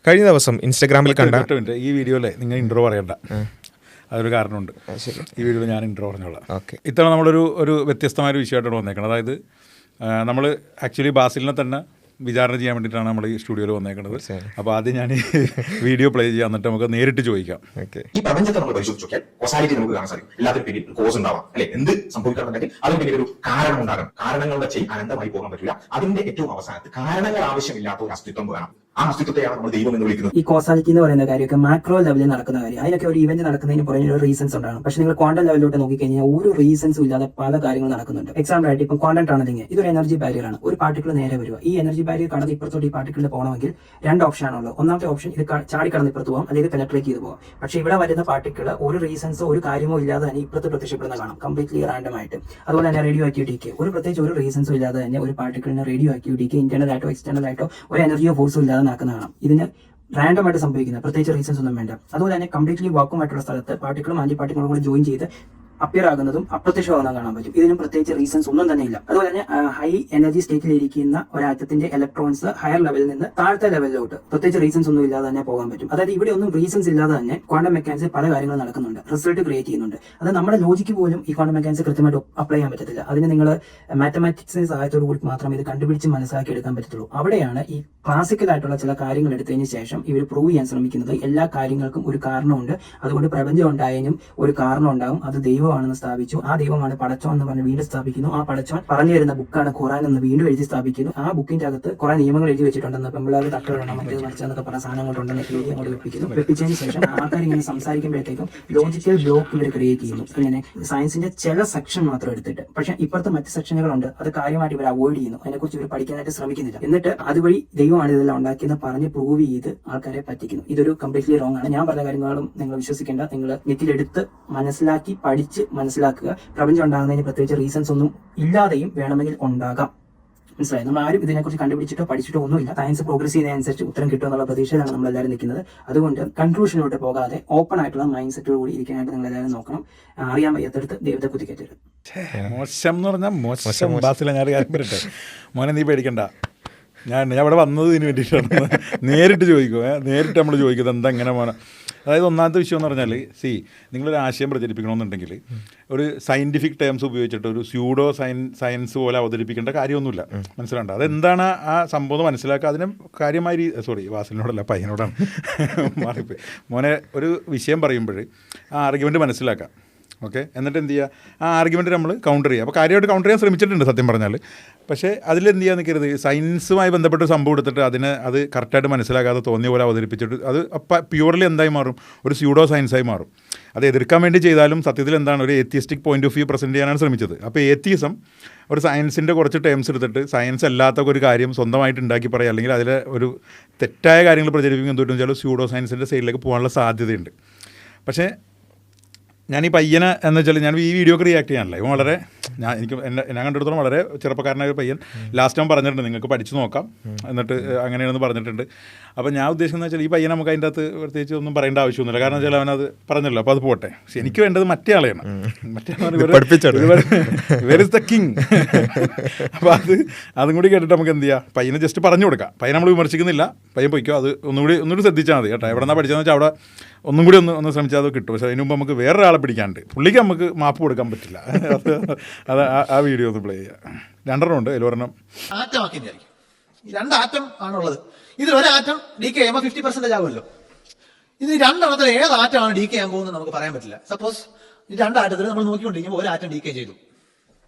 കഴിഞ്ഞ ദിവസം ഇൻസ്റ്റാഗ്രാമിൽ കണ്ട ഈ വീഡിയോയിലെ നിങ്ങൾ ഇൻട്രോ പറയണ്ട, അതൊരു കാരണമുണ്ട്. ഈ വീഡിയോയിൽ ഞാൻ ഇൻട്രോ പറഞ്ഞോളാം. ഓക്കെ. ഇത്തവണ നമ്മളൊരു വ്യത്യസ്തമായൊരു വിഷയമായിട്ടാണ് വന്നേക്കുന്നത്. അതായത് നമ്മൾ ആക്ച്വലി ബാസിലിനെ തന്നെ വിചാരണ ചെയ്യാൻ വേണ്ടിയിട്ടാണ് നമ്മൾ ഈ സ്റ്റുഡിയോയിൽ വന്നേക്കുന്നത്. അപ്പോൾ ആദ്യം ഞാൻ വീഡിയോ പ്ലേ ചെയ്യാം, എന്നിട്ട് നമുക്ക് നേരിട്ട് ചോദിക്കാം. ഈ പ്രപഞ്ചത്തെ നമ്മൾ പരിശോധിച്ച് നോക്കിയാൽ കോസാലിറ്റി നമുക്ക് കാണാൻ സാധിക്കും. എല്ലാത്തിനും പിന്നിൽ കോസ് ഉണ്ടാവാം, അല്ലെ? എന്ത് സംഭവിക്കണമെന്നുണ്ടെങ്കിൽ അതിന് പിന്നിൽ ഒരു കാരണം ഉണ്ടാകണം. കാരണങ്ങളുടെ ചെയിൻ അനന്തമായി പോകാൻ പറ്റില്ല. അതിന്റെ ഏറ്റവും അവസാനത്ത് കാരണങ്ങൾ ആവശ്യമില്ലാത്ത ഒരു അസ്തിത്വം വേണം. ആ അസ്തിത്വത്തെയാണ് നമ്മൾ ദൈവം എന്ന് വിളിക്കുന്നത്. ഈ കോസാലിറ്റി എന്ന് പറയുന്ന കാര്യമൊക്കെ മാക്രോ ലെവലിൽ നടക്കുന്ന കാര്യം. അതിനൊക്കെ ഒരു ഇവന്റ് നടക്കുന്നതിന് പുറമെ ഒരു റീസൺസ് ഉണ്ടാകും. പക്ഷെ നിങ്ങൾ ക്വാണ്ടം ലെവലിലോട്ട് നോക്കിക്കഴിഞ്ഞാൽ ഒരു റീസൺസും ഇല്ലാതെ പല കാര്യങ്ങൾ നടക്കുന്നുണ്ട്. എക്സാമ്പിൾ ആയിട്ട് ഇപ്പം ക്വാണ്ടം ടണലിംഗ്, ഇതൊരു എനർജി ബാരിയർ ആണ്. ഒരു പാർട്ടിക്കിൾ നേരെ വരിക, ഈ എനർജി ബാരിയർ കടന്ന് ഇപ്പുറത്തോട്ട് ഈ പാർട്ടിക്കിളിൽ പോകണമെങ്കിൽ രണ്ട് ഓപ്ഷൻ ആണുള്ളത്. ഒന്നാമത്തെ ഓപ്ഷൻ ഇത് ചാടി കടന്ന് ഇപ്പുറത്ത് പോകാം, അല്ലെങ്കിൽ പെനട്രേറ്റ് ചെയ്ത് പോകാം. പക്ഷെ ഇവിടെ വരുന്ന പാർട്ടിക്കിൾ ഒരു റീസൺസോ ഒരു കാര്യമോ ഇല്ലാതെ തന്നെ ഇപ്പുറത്ത് പ്രത്യക്ഷപ്പെടുന്ന കാണാം, കംപ്ലീറ്റ്ലി റാൻഡം ആയിട്ട്. അതുപോലെ തന്നെ റേഡിയോ ആക്ടിവിറ്റിക്ക് പ്രത്യേകിച്ച് ഒരു റീസൺസോ ഇല്ലാതെ തന്നെ ഒരു പാർട്ടിക്കിളിന് റേഡിയോ ആക്ടിവിറ്റിക്ക് ഇന്റേണൽ ആയിട്ടോ എക്സ്റ്റേണൽ ആയിട്ടോ ഒരു എനർജിയോ ഫോഴ്സോ ഇല്ലാതെ നടക്കുന്ന കാണാം. ഇതിന് റാൻഡം ആയിട്ട് സംഭവിക്കുന്നത്, പ്രത്യേകിച്ച് റീസൺസ് ഒന്നും വേണ്ട. അതുപോലെ തന്നെ കംപ്ലീറ്റ്ലി വാക്കുമായിട്ടുള്ള സ്ഥലത്ത് പാർട്ടിക്കിളും ആന്റി പാർട്ടിക്കിളും കൂടി ജോയിൻ ചെയ്ത് അപ്പിയർ ആകുന്നതും അപ്രത്യക്ഷമാകുന്നതും കാണാൻ പറ്റും. ഇതിനും പ്രത്യേകിച്ച് റീസൺസ് ഒന്നും തന്നെ ഇല്ല. അതുപോലെ തന്നെ ഹൈ എനർജി സ്റ്റേറ്റിൽ ഇരിക്കുന്ന ഒരു ആറ്റത്തിന്റെ ഇലക്ട്രോൺസ് ഹയർ ലെവലിൽ നിന്ന് താഴത്തെ ലെവലിലോട്ട് പ്രത്യേകിച്ച് റീസൺസ് ഒന്നും ഇല്ലാതെ തന്നെ പോകാൻ പറ്റും. അതായത് ഇവിടെ ഒന്നും റീസൺസ് ഇല്ലാതെ തന്നെ ക്വാണ്ടം മെക്കാനിക്സിൽ പല കാര്യങ്ങളും നടക്കുന്നുണ്ട്, റിസൾട്ട് ക്രിയേറ്റ് ചെയ്യുന്നുണ്ട്. അത് നമ്മുടെ ലോജിക്ക് പോലും ഈ ക്വാണ്ടം മെക്കാനിക്സ് കൃത്യമായിട്ട് അപ്ലൈ ചെയ്യാൻ പറ്റത്തില്ല. അതിന് നിങ്ങൾ മാത്തമാറ്റിക്സിന്റെ സഹായത്തോടു കൂടി മാത്രമേ ഇത് കണ്ടുപിടിച്ച് മനസ്സിലാക്കി എടുക്കാൻ പറ്റത്തുള്ളൂ. അവിടെയാണ് ഈ ക്ലാസിക്കൽ ആയിട്ടുള്ള ചില കാര്യങ്ങൾ എടുത്തതിന് ശേഷം ഇവർ പ്രൂവ് ചെയ്യാൻ ശ്രമിക്കുന്നത് എല്ലാ കാര്യങ്ങൾക്കും ഒരു കാരണമുണ്ട്, അതുകൊണ്ട് പ്രപഞ്ചം ഉണ്ടായതിനും ഒരു കാരണം ഉണ്ടാകും, അത് ദൈവമാണെന്ന് സ്ഥാപിച്ചു. ആ ദൈവമാണ് പടച്ചോൻ എന്ന് പറഞ്ഞ് വീണ്ടും സ്ഥാപിക്കുന്നു. ആ പടച്ചോൻ പറഞ്ഞു തരുന്ന ബുക്കാണ് ഖുറാൻ എന്ന് വീണ്ടും എഴുതി സ്ഥാപിക്കുന്നു. ആ ബുക്കിന്റെ അകത്ത് കുറെ നിയമങ്ങൾ എഴുതി വെച്ചിട്ടുണ്ടെന്ന്, പെമ്പിള്ളാർ തട്ടുകളാണ് മറ്റേത് മറിച്ചെന്നൊക്കെ പറഞ്ഞ സാധനങ്ങളുണ്ടെന്ന് എഴുതി അങ്ങോട്ട് വെപ്പിക്കുന്നു. വെപ്പിച്ചതിന് ശേഷം ആൾക്കാർ ഇങ്ങനെ സംസാരിക്കുമ്പോഴത്തേക്കും ലോജിക്കൽ ബ്ലോക്ക് ഇവർ ക്രിയേറ്റ് ചെയ്യുന്നു. ഇങ്ങനെ സയൻസിന്റെ ചില സെക്ഷൻ മാത്രം എടുത്തിട്ട്, പക്ഷെ ഇപ്പുറത്തെ മറ്റ് സെക്ഷനുകളുണ്ട്, അത് കാര്യമായിട്ട് ഇവർ അവോയ്ഡ് ചെയ്യുന്നു. അതിനെക്കുറിച്ച് ഇവർ പഠിക്കാനായിട്ട് ശ്രമിക്കുന്നില്ല. എന്നിട്ട് അതുവഴി ദൈവമാണ് ഇതെല്ലാം ഉണ്ടാക്കിയെന്ന് പറഞ്ഞ് പ്രൂവ് ചെയ്ത് ആൾക്കാരെ പറ്റിക്കുന്നു. ഇതൊരു കംപ്ലീറ്റ്ലി റോങ് ആണ്. ഞാൻ പറഞ്ഞ കാര്യങ്ങളും നിങ്ങൾ വിശ്വസിക്കേണ്ട. നിങ്ങൾ നെറ്റിലെടുത്ത് മനസ്സിലാക്കി പഠിച്ച് മനസ്സിലാക്കുക. പ്രപഞ്ചം ഉണ്ടാകുന്നതിന് പ്രത്യേകിച്ച് റീസൺസ് ഒന്നും ഇല്ലാതെയും വേണമെങ്കിൽ ഉണ്ടാകാം. മനസ്സിലായി? നമ്മൾ ആരും ഇതിനെക്കുറിച്ച് കണ്ടുപിടിച്ചിട്ടോ പഠിച്ചിട്ടോ ഒന്നുമില്ല. സയൻസ് പ്രോഗ്രസ് ചെയ്യുന്നതനുസരിച്ച് ഉത്തരം കിട്ടുമെന്നുള്ള പ്രതീക്ഷയിലാണ് നമ്മളെല്ലാവരും നിൽക്കുന്നത്. അതുകൊണ്ട് കൺക്ലൂഷനിലോട്ട് പോകാതെ ഓപ്പൺ ആയിട്ടുള്ള മൈൻഡ് സെറ്റോട് കൂടി ഇരിക്കാനായിട്ട് നിങ്ങൾ എല്ലാവരും നോക്കണം. അറിയാൻ വയ്യാത്തടുത്ത് ദൈവത്തെ കുത്തിക്കയറ്റരുത്. മോശം എന്ന് പറഞ്ഞാൽ മോശം ബാസില. ഞാൻ കാര്യം പറയട്ടെ മോനെ, നീ പേടിക്കണ്ട. ഞാൻ അവിടെ വന്നത് ഇതിന് വേണ്ടിയിട്ടാണ്. നേരിട്ട് ചോദിക്കുക, നേരിട്ട് നമ്മൾ ചോദിക്കുന്നത് എന്താ എങ്ങനെ മോനെ. അതായത് ഒന്നാമത്തെ വിഷയം എന്ന് പറഞ്ഞാൽ, നിങ്ങളൊരു ആശയം പ്രചരിപ്പിക്കണമെന്നുണ്ടെങ്കിൽ ഒരു സയൻറ്റിഫിക് ടേംസ് ഉപയോഗിച്ചിട്ട് ഒരു സ്യൂഡോ സയൻസ് പോലെ അവതരിപ്പിക്കേണ്ട കാര്യമൊന്നുമില്ല. മനസ്സിലാണ്ട? അതെന്താണ് ആ സംഭവം മനസ്സിലാക്കുക. അതിനെ കാര്യമായി വാസലിനോടല്ല പയ്യനോടാണ് മാറിപ്പോയി. മോനെ, ഒരു വിഷയം പറയുമ്പോൾ ആ ആർഗ്യുമെൻറ്റ് മനസ്സിലാക്കാം. ഓക്കെ, എന്നിട്ട് എന്ത് ചെയ്യുക, ആ ആർഗ്യുമെൻറ്റ് നമ്മൾ കൗണ്ടർ ചെയ്യുക. അപ്പോൾ കാര്യമായിട്ട് കൗണ്ടർ ചെയ്യാൻ ശ്രമിച്ചിട്ടുണ്ട് സത്യം പറഞ്ഞാൽ. പക്ഷേ അതിലെന്ത് ചെയ്യാൻ നിൽക്കരുത്, സയൻസുമായി ബന്ധപ്പെട്ട സംഭവം എടുത്തിട്ട് അത് കറക്റ്റായിട്ട് മനസ്സിലാക്കാതെ തോന്നിയ പോലെ അവതരിപ്പിച്ചിട്ട് അത് പ്യൂർലി എന്തായി മാറും, ഒരു സ്യൂഡോ സയൻസായി മാറും. അത് എതിർക്കാൻ വേണ്ടി ചെയ്താലും സത്യത്തിൽ എന്താണ്, ഒരു ഏത്തിയസ്റ്റിക് പോയിന്റ് ഓഫ് വ്യൂ പ്രസൻറ്റ് ചെയ്യാനാണ് ശ്രമിച്ചത്. അപ്പോൾ ഏത്തിയസം ഒരു സയൻസിൻ്റെ കുറച്ച് ടേംസ് എടുത്തിട്ട് സയൻസ് അല്ലാത്ത ഒരു കാര്യം സ്വന്തമായിട്ട് ഉണ്ടാക്കി പറയുക, അല്ലെങ്കിൽ അതിലെ ഒരു തെറ്റായ കാര്യങ്ങൾ പ്രചരിപ്പിക്കും. എന്തുകൊണ്ടെന്ന് വെച്ചാൽ സ്യൂഡോ സയൻസിൻ്റെ സൈഡിലേക്ക് പോകാനുള്ള സാധ്യതയുണ്ട്. പക്ഷേ ഞാൻ ഈ പയ്യനെ എന്ന് വെച്ചാൽ ഞാൻ ഈ വീഡിയോക്ക് റിയാക്ട് ചെയ്യാനല്ല, ഇവൻ വളരെ ഞാൻ കണ്ടെടുത്തോളം വളരെ ചെറുപ്പക്കാരനായ ഒരു പയ്യൻ. ലാസ്റ്റ് ഞാൻ പറഞ്ഞിട്ടുണ്ട് നിങ്ങൾക്ക് പഠിച്ചു നോക്കാം എന്നിട്ട് അങ്ങനെയാണെന്ന് പറഞ്ഞിട്ടുണ്ട്. അപ്പോൾ ഞാൻ ഉദ്ദേശിക്കുന്നത് വെച്ചാൽ ഈ പയ്യൻ നമുക്ക് അതിൻ്റെ അകത്ത് പ്രത്യേകിച്ച് ഒന്നും പറയേണ്ട ആവശ്യമൊന്നുമില്ല. കാരണം വെച്ചാൽ അവനത് പറഞ്ഞല്ലോ, അപ്പോൾ അത് പോട്ടെ. പക്ഷെ എനിക്ക് വേണ്ടത് മറ്റേ ആളെയാണ്. മറ്റേ വെർ ഇസ് ദ കിങ്. അപ്പോൾ അതും കൂടി കേട്ടിട്ട് നമുക്ക് എന്ത് ചെയ്യാം, പയ്യനെ ജസ്റ്റ് പറഞ്ഞു കൊടുക്കാം. പയ്യൻ നമ്മൾ വിമർശിക്കുന്നില്ല, പയ്യൻ പൊയ്ക്കോ. അത് ഒന്നുകൂടി ശ്രദ്ധിച്ചാൽ മതി കേട്ടോ. എവിടെ നിന്നാണ് പഠിച്ചതെന്ന് വെച്ചാൽ അവിടെ ഒന്നും കൂടി ഒന്ന് ശ്രമിച്ചാൽ അത് കിട്ടും. പക്ഷേ അതിന് മുമ്പ് നമുക്ക് വേറൊരാളെ പിടിക്കാണ്ട്, പുള്ളിക്ക് നമുക്ക് മാപ്പ് കൊടുക്കാൻ പറ്റില്ല. അത് ആ വീഡിയോ ഒന്ന് പ്ലേ ചെയ്യാം. 2 ഉണ്ട്, അതിലൊരെണ്ണം ആറ്റമാക്കിയിരിക്കും. ഈ 2 ആറ്റം ആണുള്ളത്. ഇതിൽ ഒരു ആറ്റം ഡീകേ ചെയ്യുമ്പോൾ 50% ആകുമല്ലോ. ഇത് 2 ഏത് ആറ്റമാണ് ഡീകേ ചെയ്യാൻ പോകുന്നത് നമുക്ക് പറയാൻ പറ്റില്ല. സപ്പോസ് ഈ 2 ആറ്റത്തിൽ നമ്മൾ നോക്കിക്കൊണ്ടിരിക്കുമ്പോൾ ഒരു ആറ്റം ഡീകേ ചെയ്തു.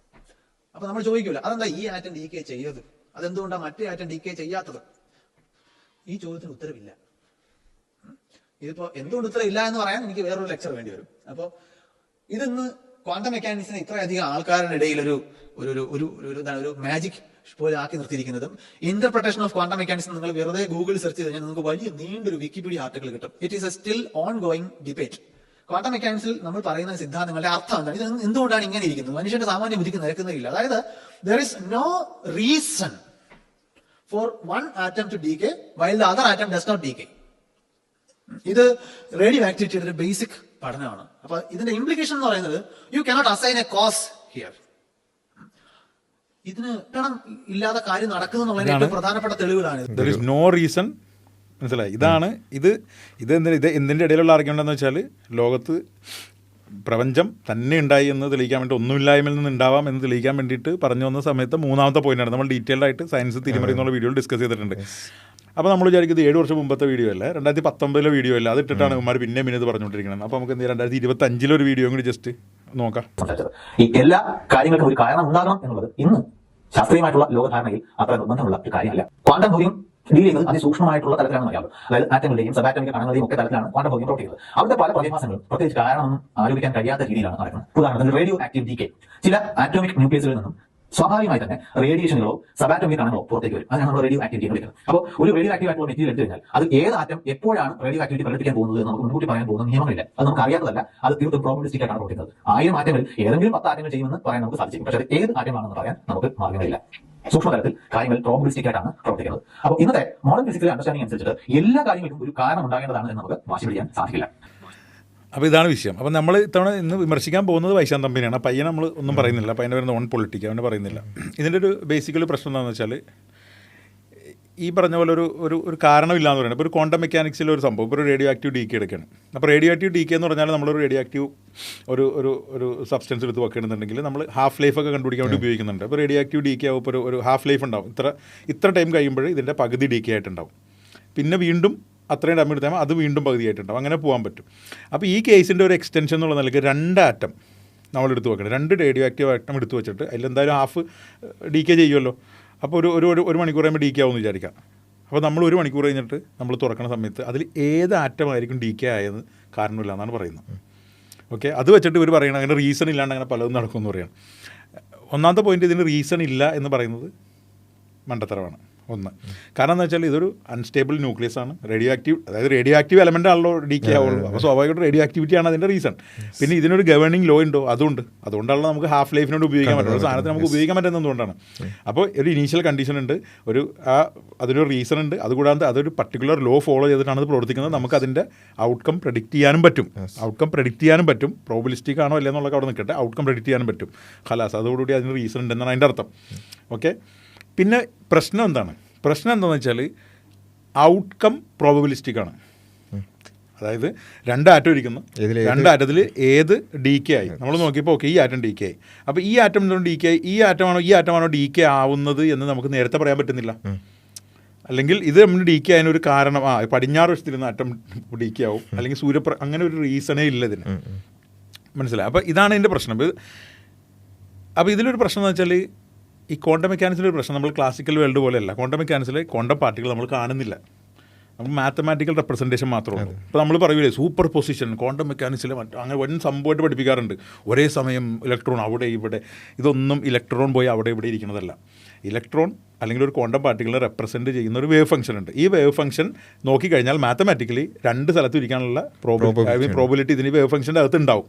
അപ്പൊ നമ്മൾ ചോദിക്കൂല, അതെന്താ ഈ ആറ്റം ഡീകേ ചെയ്തത്, അതെന്തുകൊണ്ടാണ് മറ്റേ ആറ്റം ഡീകേ ചെയ്യാത്തത്? ഈ ചോദ്യത്തിന് ഉത്തരവില്ല. ഇതിപ്പോ എന്തുകൊണ്ട് ഉത്തരം ഇല്ല എന്ന് പറയാൻ എനിക്ക് വേറൊരു ലെക്ചർ വേണ്ടി വരും. അപ്പോ ഇതിന്ന് ക്വാണ്ടം മെക്കാനിക്സിനെ ഇത്രയധികം ആൾക്കാരുടെ ഇടയിൽ ഒരു മാജിക് പോലെ ആക്കി നിർത്തിയിരിക്കുന്നതും ഇന്റർപ്രിട്ടേഷൻ ഓഫ് ക്വാണ്ടം മെക്കാനിക്സ് നിങ്ങൾ വെറുതെ ഗൂഗിൾ സെർച്ച് ചെയ്ത് കഴിഞ്ഞാൽ നിങ്ങൾക്ക് വലിയ നീണ്ടൊരു വിക്കിപീഡിയ ആർട്ടിക്കിൾ കിട്ടും. It is A still on going debate. Quantum മെക്കാനിക്സിൽ നമ്മൾ പറയുന്ന സിദ്ധാന്തങ്ങളുടെ അർത്ഥം എന്താണ്, ഇത് എന്തുകൊണ്ടാണ് ഇങ്ങനെ ഇരിക്കുന്നത്, മനുഷ്യന്റെ സാമാന്യ ബുദ്ധിക്ക് നിരക്കുന്നില്ല. അതായത് there is no reason for one atom to decay while the other atom does not decay. ഇത് റേഡിയോ ആക്ടിവിറ്റിയുടെ ഒരു ബേസിക് പഠനമാണ്. അപ്പൊ ഇതിന്റെ ഇംപ്ലിക്കേഷൻ എന്ന് പറയുന്നത് you cannot assign a cause here. ഇതിന് ഇല്ലാതെ കാര്യം നടക്കുന്നു എന്നുള്ളതിന് ഏറ്റവും പ്രധാനപ്പെട്ട തെളിവുകളാണ്. there is no reason മനസ്സിലായി? ഇതാണ് എന്തിൻ്റെ ഇടയിലുള്ള ആർഗ്യുമെൻ്റ് എന്ന് വെച്ചാൽ ലോകത്ത് പ്രപഞ്ചം തന്നെ ഉണ്ടായി എന്ന് തെളിയിക്കാൻ വേണ്ടി ഒന്നുമില്ലായ്മയിൽ നിന്ന് ഉണ്ടാവാം എന്ന് തെളിയിക്കാൻ വേണ്ടിയിട്ട് പറഞ്ഞു വന്ന സമയത്ത് മൂന്നാമത്തെ പോയിന്റാണ് നമ്മൾ ഡീറ്റെയിൽഡ് ആയിട്ട് സയൻസ് തിരിമറി എന്നുള്ള വീഡിയോയിൽ ഡിസ്കസ് ചെയ്തിട്ടുണ്ട്. അപ്പോൾ നമ്മൾ വിചാരിക്കുന്നത് 7 വർഷം മുമ്പത്തെ വീഡിയോ അല്ലേ, 2019 വീഡിയോ അല്ല, അതിട്ടിട്ടാണ് ഇവന്മാർ പിന്നെ ഇത് പറഞ്ഞുകൊണ്ടിരിക്കുന്നത്. അപ്പോൾ നമുക്ക് 2025 വീഡിയോ കൂടി ജസ്റ്റ് നോക്കാം. ഈ എല്ലാ കാര്യങ്ങൾക്കും ഒരു കാരണം ഉണ്ടാകണം എന്നുള്ളത് ഇന്ന് ശാസ്ത്രീയമായിട്ടുള്ള ലോകധാരണയിൽ അത്ര നിർബന്ധമുള്ള ഒരു കാര്യമല്ല. ക്വാണ്ടം ഭൗതികം ഡീൽ ചെയ്യുന്നത് അതിസൂക്ഷ്മമായിട്ടുള്ള തലത്തിലാണ് അറിയാം. അതായത് ആറ്റങ്ങളുടെയും സബാറ്റമിക കണങ്ങളുടെയും ഒക്കെ തലത്തിലാണ് ക്വാണ്ടം ഭൗതികം പ്രവർത്തിക്കുന്നത്. അവിടുത്തെ പല പ്രതിഭാസങ്ങളും പ്രത്യേകിച്ച് കാരണമൊന്നും ആലോചിക്കാൻ കഴിയാത്ത രീതിയിലാണ് നടക്കുന്നത്. ഉദാഹരണത്തിന് റേഡിയോ ആക്റ്റീവ് ഡീകേ. ചില ആറ്റോമിക് ന്യൂക്ലിയസുകളിൽ നിന്നും സ്വാഭാവികമായി തന്നെ റേഡിയേഷനുകളോ സബാറ്റോമിക് കണങ്ങളോ പുറത്തേക്ക് വരും. അതിനാണ് നമ്മൾ റേഡിയോ ആക്ടിവിറ്റി എന്ന് വിളിക്കുന്നത്. അപ്പോൾ ഒരു റേഡിയോ ആക്റ്റീവ് ആയിട്ടുള്ള മെറ്റീരിയൽ എടുത്തു കഴിഞ്ഞാൽ അത് ഏത് ആറ്റം എപ്പോഴാണ് റേഡിയോ ആക്ടിവിറ്റി പ്രകടിപ്പിക്കാൻ പോകുന്നത് എന്ന് നമുക്ക് മുൻകൂട്ടി പറയാൻ പോകുന്ന നിയമങ്ങളില്ല. അത് നമുക്ക് അറിയാത്തതല്ല. അത് തീർത്തും പ്രോബബിലിസ്റ്റിക് ആയിട്ടാണ് പ്രവർത്തിക്കുന്നത്. 1000 ആറ്റങ്ങളിൽ ഏതെങ്കിലും 10 ആറ്റങ്ങൾ ചെയ്യുമെന്ന് പറയാൻ നമുക്ക് സാധിക്കും. പക്ഷേ അത് ഏത് ആറ്റമാണെന്ന് പറയാൻ നമുക്ക് മാർഗ്ഗങ്ങളില്ല. സൂക്ഷ്മതലത്തിൽ കാര്യങ്ങൾ പ്രോബബിലിസ്റ്റിക് ആയിട്ടാണ് പ്രവർത്തിക്കുന്നത്. അപ്പോൾ ഇന്നത്തെ മോഡേൺ ഫിസിക്കൽ അണ്ടർസ്റ്റാൻഡിംഗ് അനുസരിച്ചിട്ട് എല്ലാ കാര്യങ്ങൾക്കും ഒരു കാരണം ഉണ്ടാകേണ്ടതാണ് എന്ന് നമുക്ക് വാശി പിടിക്കാൻ സാധിക്കില്ല. അപ്പോൾ ഇതാണ് വിഷയം. അപ്പോൾ നമ്മൾ ഇന്ന് വിമർശിക്കാൻ പോകുന്നത് വൈശാന്ത് തമ്പിനെയാണ്. പയ്യനെ നമ്മൾ ഒന്നും പറയുന്നില്ല, പയ്യനെ വരുന്ന ഓൺ പൊളിറ്റിക്സ് അവനെ പറയുന്നില്ല. ഇതിൻ്റെ ഒരു ബേസിക്കലി പ്രശ്നം എന്താണെന്ന് വെച്ചാൽ ഈ പറഞ്ഞ പോലെ ഒരു കാരണമില്ലാന്ന് പറയുന്നത്. ഇപ്പോൾ ഒരു ക്വാണ്ടം മെക്കാനിക്സിൽ ഒരു സംഭവം, ഇപ്പോൾ ഒരു റേഡിയോ ആക്റ്റീവ് ഡീക്കെ എടുക്കണം. അപ്പോൾ റേഡിയോ ആക്റ്റീവ് ഡീക്കെ എന്ന് പറഞ്ഞാൽ നമ്മളൊരു റേഡിയോ ആക്റ്റീവ് ഒരു സബ്സ്റ്റൻസ് എടുത്ത് വെക്കണമെന്നുണ്ടെങ്കിൽ നമ്മൾ ഹാഫ് ലൈഫൊക്കെ കണ്ടുപിടിക്കാൻ വേണ്ടി ഉപയോഗിക്കുന്നുണ്ട്. അപ്പോൾ റേഡിയോ ആക്റ്റീവ് ഡീക്കെ ആകുമ്പോൾ ഒരു ഹാഫ് ലൈഫ് ഉണ്ടാവും. ഇത്ര ടൈം കഴിയുമ്പോൾ ഇതിൻ്റെ പകുതി ഡീക്കെ ആയിട്ടുണ്ടാവും. പിന്നെ വീണ്ടും അത്രയും ടൈം എടുത്താൽ അത് വീണ്ടും പകുതിയായിട്ടുണ്ടാവും. അങ്ങനെ പോകാൻ പറ്റും. അപ്പോൾ ഈ കേസിൻ്റെ ഒരു എക്സ്റ്റൻഷൻ എന്നുള്ള നിലയ്ക്ക് 2 ആറ്റം നമ്മൾ എടുത്ത് വെക്കണം. 2 റേഡിയോ ആക്റ്റീവ് ആറ്റം എടുത്ത് വെച്ചിട്ട് അതിലെന്തായാലും ഹാഫ് ഡീക്കെ ചെയ്യുമല്ലോ. അപ്പോൾ ഒരു മണിക്കൂർ കഴിയുമ്പോൾ ഡീക്കെ ആവുമെന്ന് വിചാരിക്കാം. അപ്പോൾ നമ്മൾ 1 മണിക്കൂർ കഴിഞ്ഞിട്ട് നമ്മൾ തുറക്കുന്ന സമയത്ത് അതിൽ ഏത് ആറ്റമായിരിക്കും ഡീക്കെ ആയത് കാരണമില്ല എന്നാണ് പറയുന്നത്. ഓക്കെ, അത് വെച്ചിട്ട് ഇവർ പറയണം അങ്ങനെ റീസൺ ഇല്ലാണ്ട് അങ്ങനെ പലതും നടക്കുമെന്ന് പറയണം. ഒന്നാമത്തെ പോയിന്റ്, ഇതിന് റീസൺ ഇല്ല എന്ന് പറയുന്നത് മണ്ടത്തരമാണ്. ഒന്ന് കാരണം എന്ന് വെച്ചാൽ ഇതൊരു അൺസ്റ്റേബിൾ ന്യൂക്ലിയസ് ആണ്. റേഡിയോ ആക്റ്റീവ് എലമെൻ്റ് ആണല്ലോ ഡീക്കെ ആവുള്ളൂ. അപ്പോൾ സ്വാഭാവികമായിട്ട് റേഡിയോ ആക്ടിവിറ്റിയാണ് അതിൻ്റെ റീസൺ. പിന്നെ ഇതിനൊരു ഗവേണിംഗ് ലോ ഉണ്ടോ, അതുകൊണ്ടാണല്ലോ നമുക്ക് ഹാഫ് ലൈഫിനോട് ഉപയോഗിക്കാൻ പറ്റും. ഒരു സാധനത്തിന് നമുക്ക് ഉപയോഗിക്കാൻ പറ്റുന്നത് എന്തുകൊണ്ടാണ്? അപ്പോൾ ഒരു ഇനീഷ്യൽ കണ്ടീഷൻ ഉണ്ട്, അതിനൊരു റീസൺ ഉണ്ട്. അതുകൂടാതെ അതൊരു പർട്ടിക്കുലർ ലോ ഫോളോ ചെയ്തിട്ടാണ് അത് പ്രവർത്തിക്കുന്നത്. നമുക്ക് അതിൻ്റെ ഔട്ട്കം പ്രെഡിക്റ്റ് ചെയ്യാനും പറ്റും. പ്രോബിലിസ്റ്റിക് ആണോ അല്ലേ എന്നുള്ളതൊക്കെ അവിടെ നിൽക്കട്ടെ. ഔട്ട്കം പ്രെഡിക്റ്റ് ചെയ്യാനും പറ്റും. ഖലാസ്, അതോടുകൂടി അതിന് റീസൺ ഉണ്ടെന്നാണ് അതിൻ്റെ അർത്ഥം. ഓക്കെ, പിന്നെ പ്രശ്നം എന്താണെന്ന് വെച്ചാൽ ഔട്ട്കം പ്രോബബിലിസ്റ്റിക് ആണ്. അതായത് 2 ആറ്റം ഇരിക്കുന്നു, 2 ആറ്റത്തിൽ ഏത് ഡീക്കെ ആയി നമ്മൾ നോക്കിയപ്പോൾ ഓക്കെ ഈ ആറ്റം ഡീക്കെ ആയി. അപ്പോൾ ഈ ആറ്റം ഡീക്കെ ആയി, ഈ ആറ്റമാണോ ഡീക്കെ ആവുന്നത് എന്ന് നമുക്ക് നേരത്തെ പറയാൻ പറ്റുന്നില്ല. അല്ലെങ്കിൽ ഇത് നമ്മൾ ഡീക്കെ ആയതിനൊരു കാരണം പടിഞ്ഞാറ് വശത്തിരുന്ന ആറ്റം ഡീക്കെ ആവും, അല്ലെങ്കിൽ അങ്ങനെ ഒരു റീസണേ ഇല്ല ഇതിന്. മനസ്സിലായി? അപ്പോൾ ഇതാണ് ഇതിൻ്റെ പ്രശ്നം. അപ്പോൾ ഇതിലൊരു പ്രശ്നം എന്ന് വെച്ചാൽ ഈ ക്വാണ്ടം മെക്കാനിക്സിൻ്റെ ഒരു പ്രശ്നം, നമ്മൾ ക്ലാസിക്കൽ വേൾഡ് പോലെയല്ല. ക്വാണ്ടം മെക്കാനിക്സിൽ ക്വാണ്ടം പാർട്ടികൾ നമ്മൾ കാണുന്നില്ല, നമുക്ക് മാത്തമാറ്റിക്കൽ റെപ്രസെൻറ്റേഷൻ മാത്രമേ ഉള്ളൂ. ഇപ്പോൾ നമ്മൾ പറയൂലേ സൂപ്പർ പൊസിഷൻ, ക്വാണ്ടം മെക്കാനിക്സിൽ അങ്ങനെ വൻ സംഭവമായിട്ട് പഠിപ്പിക്കാറുണ്ട്. ഒരേ സമയം ഇലക്ട്രോൺ അവിടെ ഇവിടെ, ഇതൊന്നും ഇലക്ട്രോൺ പോയി അവിടെ ഇവിടെ ഇരിക്കുന്നതല്ല. ഇലക്ട്രോൺ അല്ലെങ്കിൽ ഒരു ക്വാണ്ടം പാർട്ടിക്കിളിനെ റെപ്രസെൻറ്റ് ചെയ്യുന്ന ഒരു വേവ് ഫംഗ്ഷൻ ഉണ്ട്. ഈ വേവ് ഫംഗ്ഷൻ നോക്കിക്കഴിഞ്ഞാൽ മാത്തമാറ്റിക്കലി 2 സ്ഥലത്ത് ഇരിക്കാനുള്ള പ്രോബിലിറ്റി ഇതിന് വേവ് ഫംഗ്ഷൻ്റെ അകത്ത് ഉണ്ടാവും.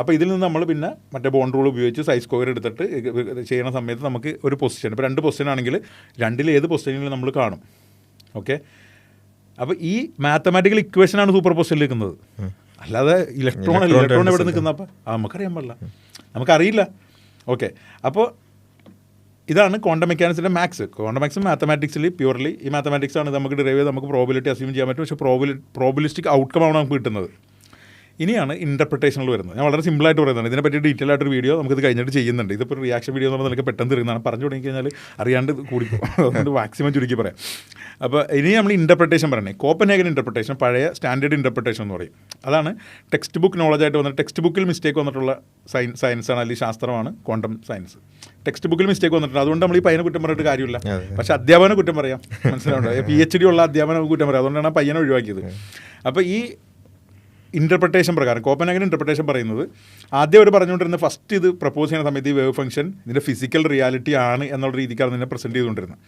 അപ്പോൾ ഇതിൽ നിന്ന് നമ്മൾ പിന്നെ മറ്റേ ബോണ്ട് റൂൾ ഉപയോഗിച്ച് സൈസ് സ്ക്വയർ എടുത്തിട്ട് ചെയ്യുന്ന സമയത്ത് നമുക്ക് ഒരു പൊസിഷൻ, ഇപ്പോൾ 2 പൊസിഷൻ ആണെങ്കിൽ 2 ഏത് പൊസിഷനിൽ നമ്മൾ കാണും. ഓക്കെ, അപ്പോൾ ഈ മാത്തമാറ്റിക്കൽ ഇക്വേഷനാണ് സൂപ്പർ പൊസിഷനിൽ നിൽക്കുന്നത്. അല്ലാതെ ഇലക്ട്രോൺ എവിടെ നിൽക്കുന്ന അപ്പോൾ നമുക്കറിയാൻ പാടില്ല, നമുക്കറിയില്ല. ഓക്കെ, അപ്പോൾ ഇതാണ് ക്വാണ്ടം മെക്കാനിക്സിൻ്റെ മാത്സ്. ക്വാണ്ടം മാത്സ് മാത്തമാറ്റിക്സിൽ പ്യൂർലി ഈ മാത്തമാറ്റിക്സ് ആണ് നമുക്ക് ഡിറൈവ് ചെയ്ത് നമുക്ക് പ്രോബിലിറ്റി അസ്യൂം ചെയ്യാൻ പറ്റും. പക്ഷേ പ്രോബിലിസ്റ്റിക് ഔട്ട്കമാണ് നമുക്ക് കിട്ടുന്നത്. ഇനിയാണ് ഇൻ്റർപ്രിട്ടേഷനിൽ വരുന്നത്. ഞാൻ വളരെ സിമ്പിളായിട്ട് പറയുന്നത്, ഇതിനെപ്പറ്റി ഡീറ്റെയിൽ ആയിട്ടൊരു വീഡിയോ നമുക്കിത് കഴിഞ്ഞിട്ട് ചെയ്യുന്നുണ്ട്. ഇതിപ്പോൾ റിയാക്ഷൻ വീഡിയോ എന്ന് പറഞ്ഞാൽ നിനക്ക് പെട്ടെന്ന് തീരുന്നതാണ്. പറഞ്ഞു തുടങ്ങി കഴിഞ്ഞാൽ അറിയാണ്ട് കൂടിപ്പോൾ, അതുകൊണ്ട് മാക്സിമം ചുരുക്കി പറയാം. അപ്പോൾ ഇനി നമ്മൾ ഇൻ്റർപ്രിട്ടേഷൻ പറയണേ, കോപ്പൻഹേഗൻ ഇൻ്റർപ്രിട്ടേഷൻ, പഴയ സ്റ്റാൻഡേർഡ് ഇൻ്റർപ്രിട്ടേഷൻ എന്ന് പറയും. അതാണ് ടെക്സ്റ്റ് ബുക്ക് നോളജായിട്ട് വന്നിട്ട് ടെക്സ്റ്റ് ബുക്കിൽ മിസ്റ്റേക്ക് വന്നിട്ടുള്ള സയൻസാണ്, അല്ലെങ്കിൽ ശാസ്ത്രമാണ് ക്വാണ്ടം സയൻസ്. ടെക്സ്റ്റ് ബുക്കിൽ മിസ്റ്റേക്ക് വന്നിട്ടുണ്ട്, അതുകൊണ്ട് നമ്മൾ ഈ പയ്യനെ കുറ്റം പറഞ്ഞിട്ട് കാര്യമില്ല. പക്ഷേ അധ്യാപനം കുറ്റം പറയാം, മനസ്സിലാവുണ്ടോ? PhD ഉള്ള അധ്യാപനം കുറ്റം പറയാം, അതുകൊണ്ടാണ് പയ്യനെ ഒഴിവാക്കിയത്. അപ്പോൾ ഈ ഇൻ്റർപ്രിട്ടേഷൻ പ്രകാരം കോപ്പൻഹേഗൻ ഇൻ്റർപ്രിട്ടേഷൻ പറയുന്നത്, ആദ്യം അവർ പറഞ്ഞുകൊണ്ടിരുന്നത് ഫസ്റ്റ് ഇത് പ്രപ്പോസ് ചെയ്യുന്ന സമയത്ത് ഈ വേവ് ഫംഗ്ഷൻ ഇതിൻ്റെ ഫിസിക്കൽ റിയാലിറ്റി ആണ് എന്നുള്ള രീതിക്കാണ് ഇതിനെ പ്രസൻറ്റ് ചെയ്തുകൊണ്ടിരുന്നത്.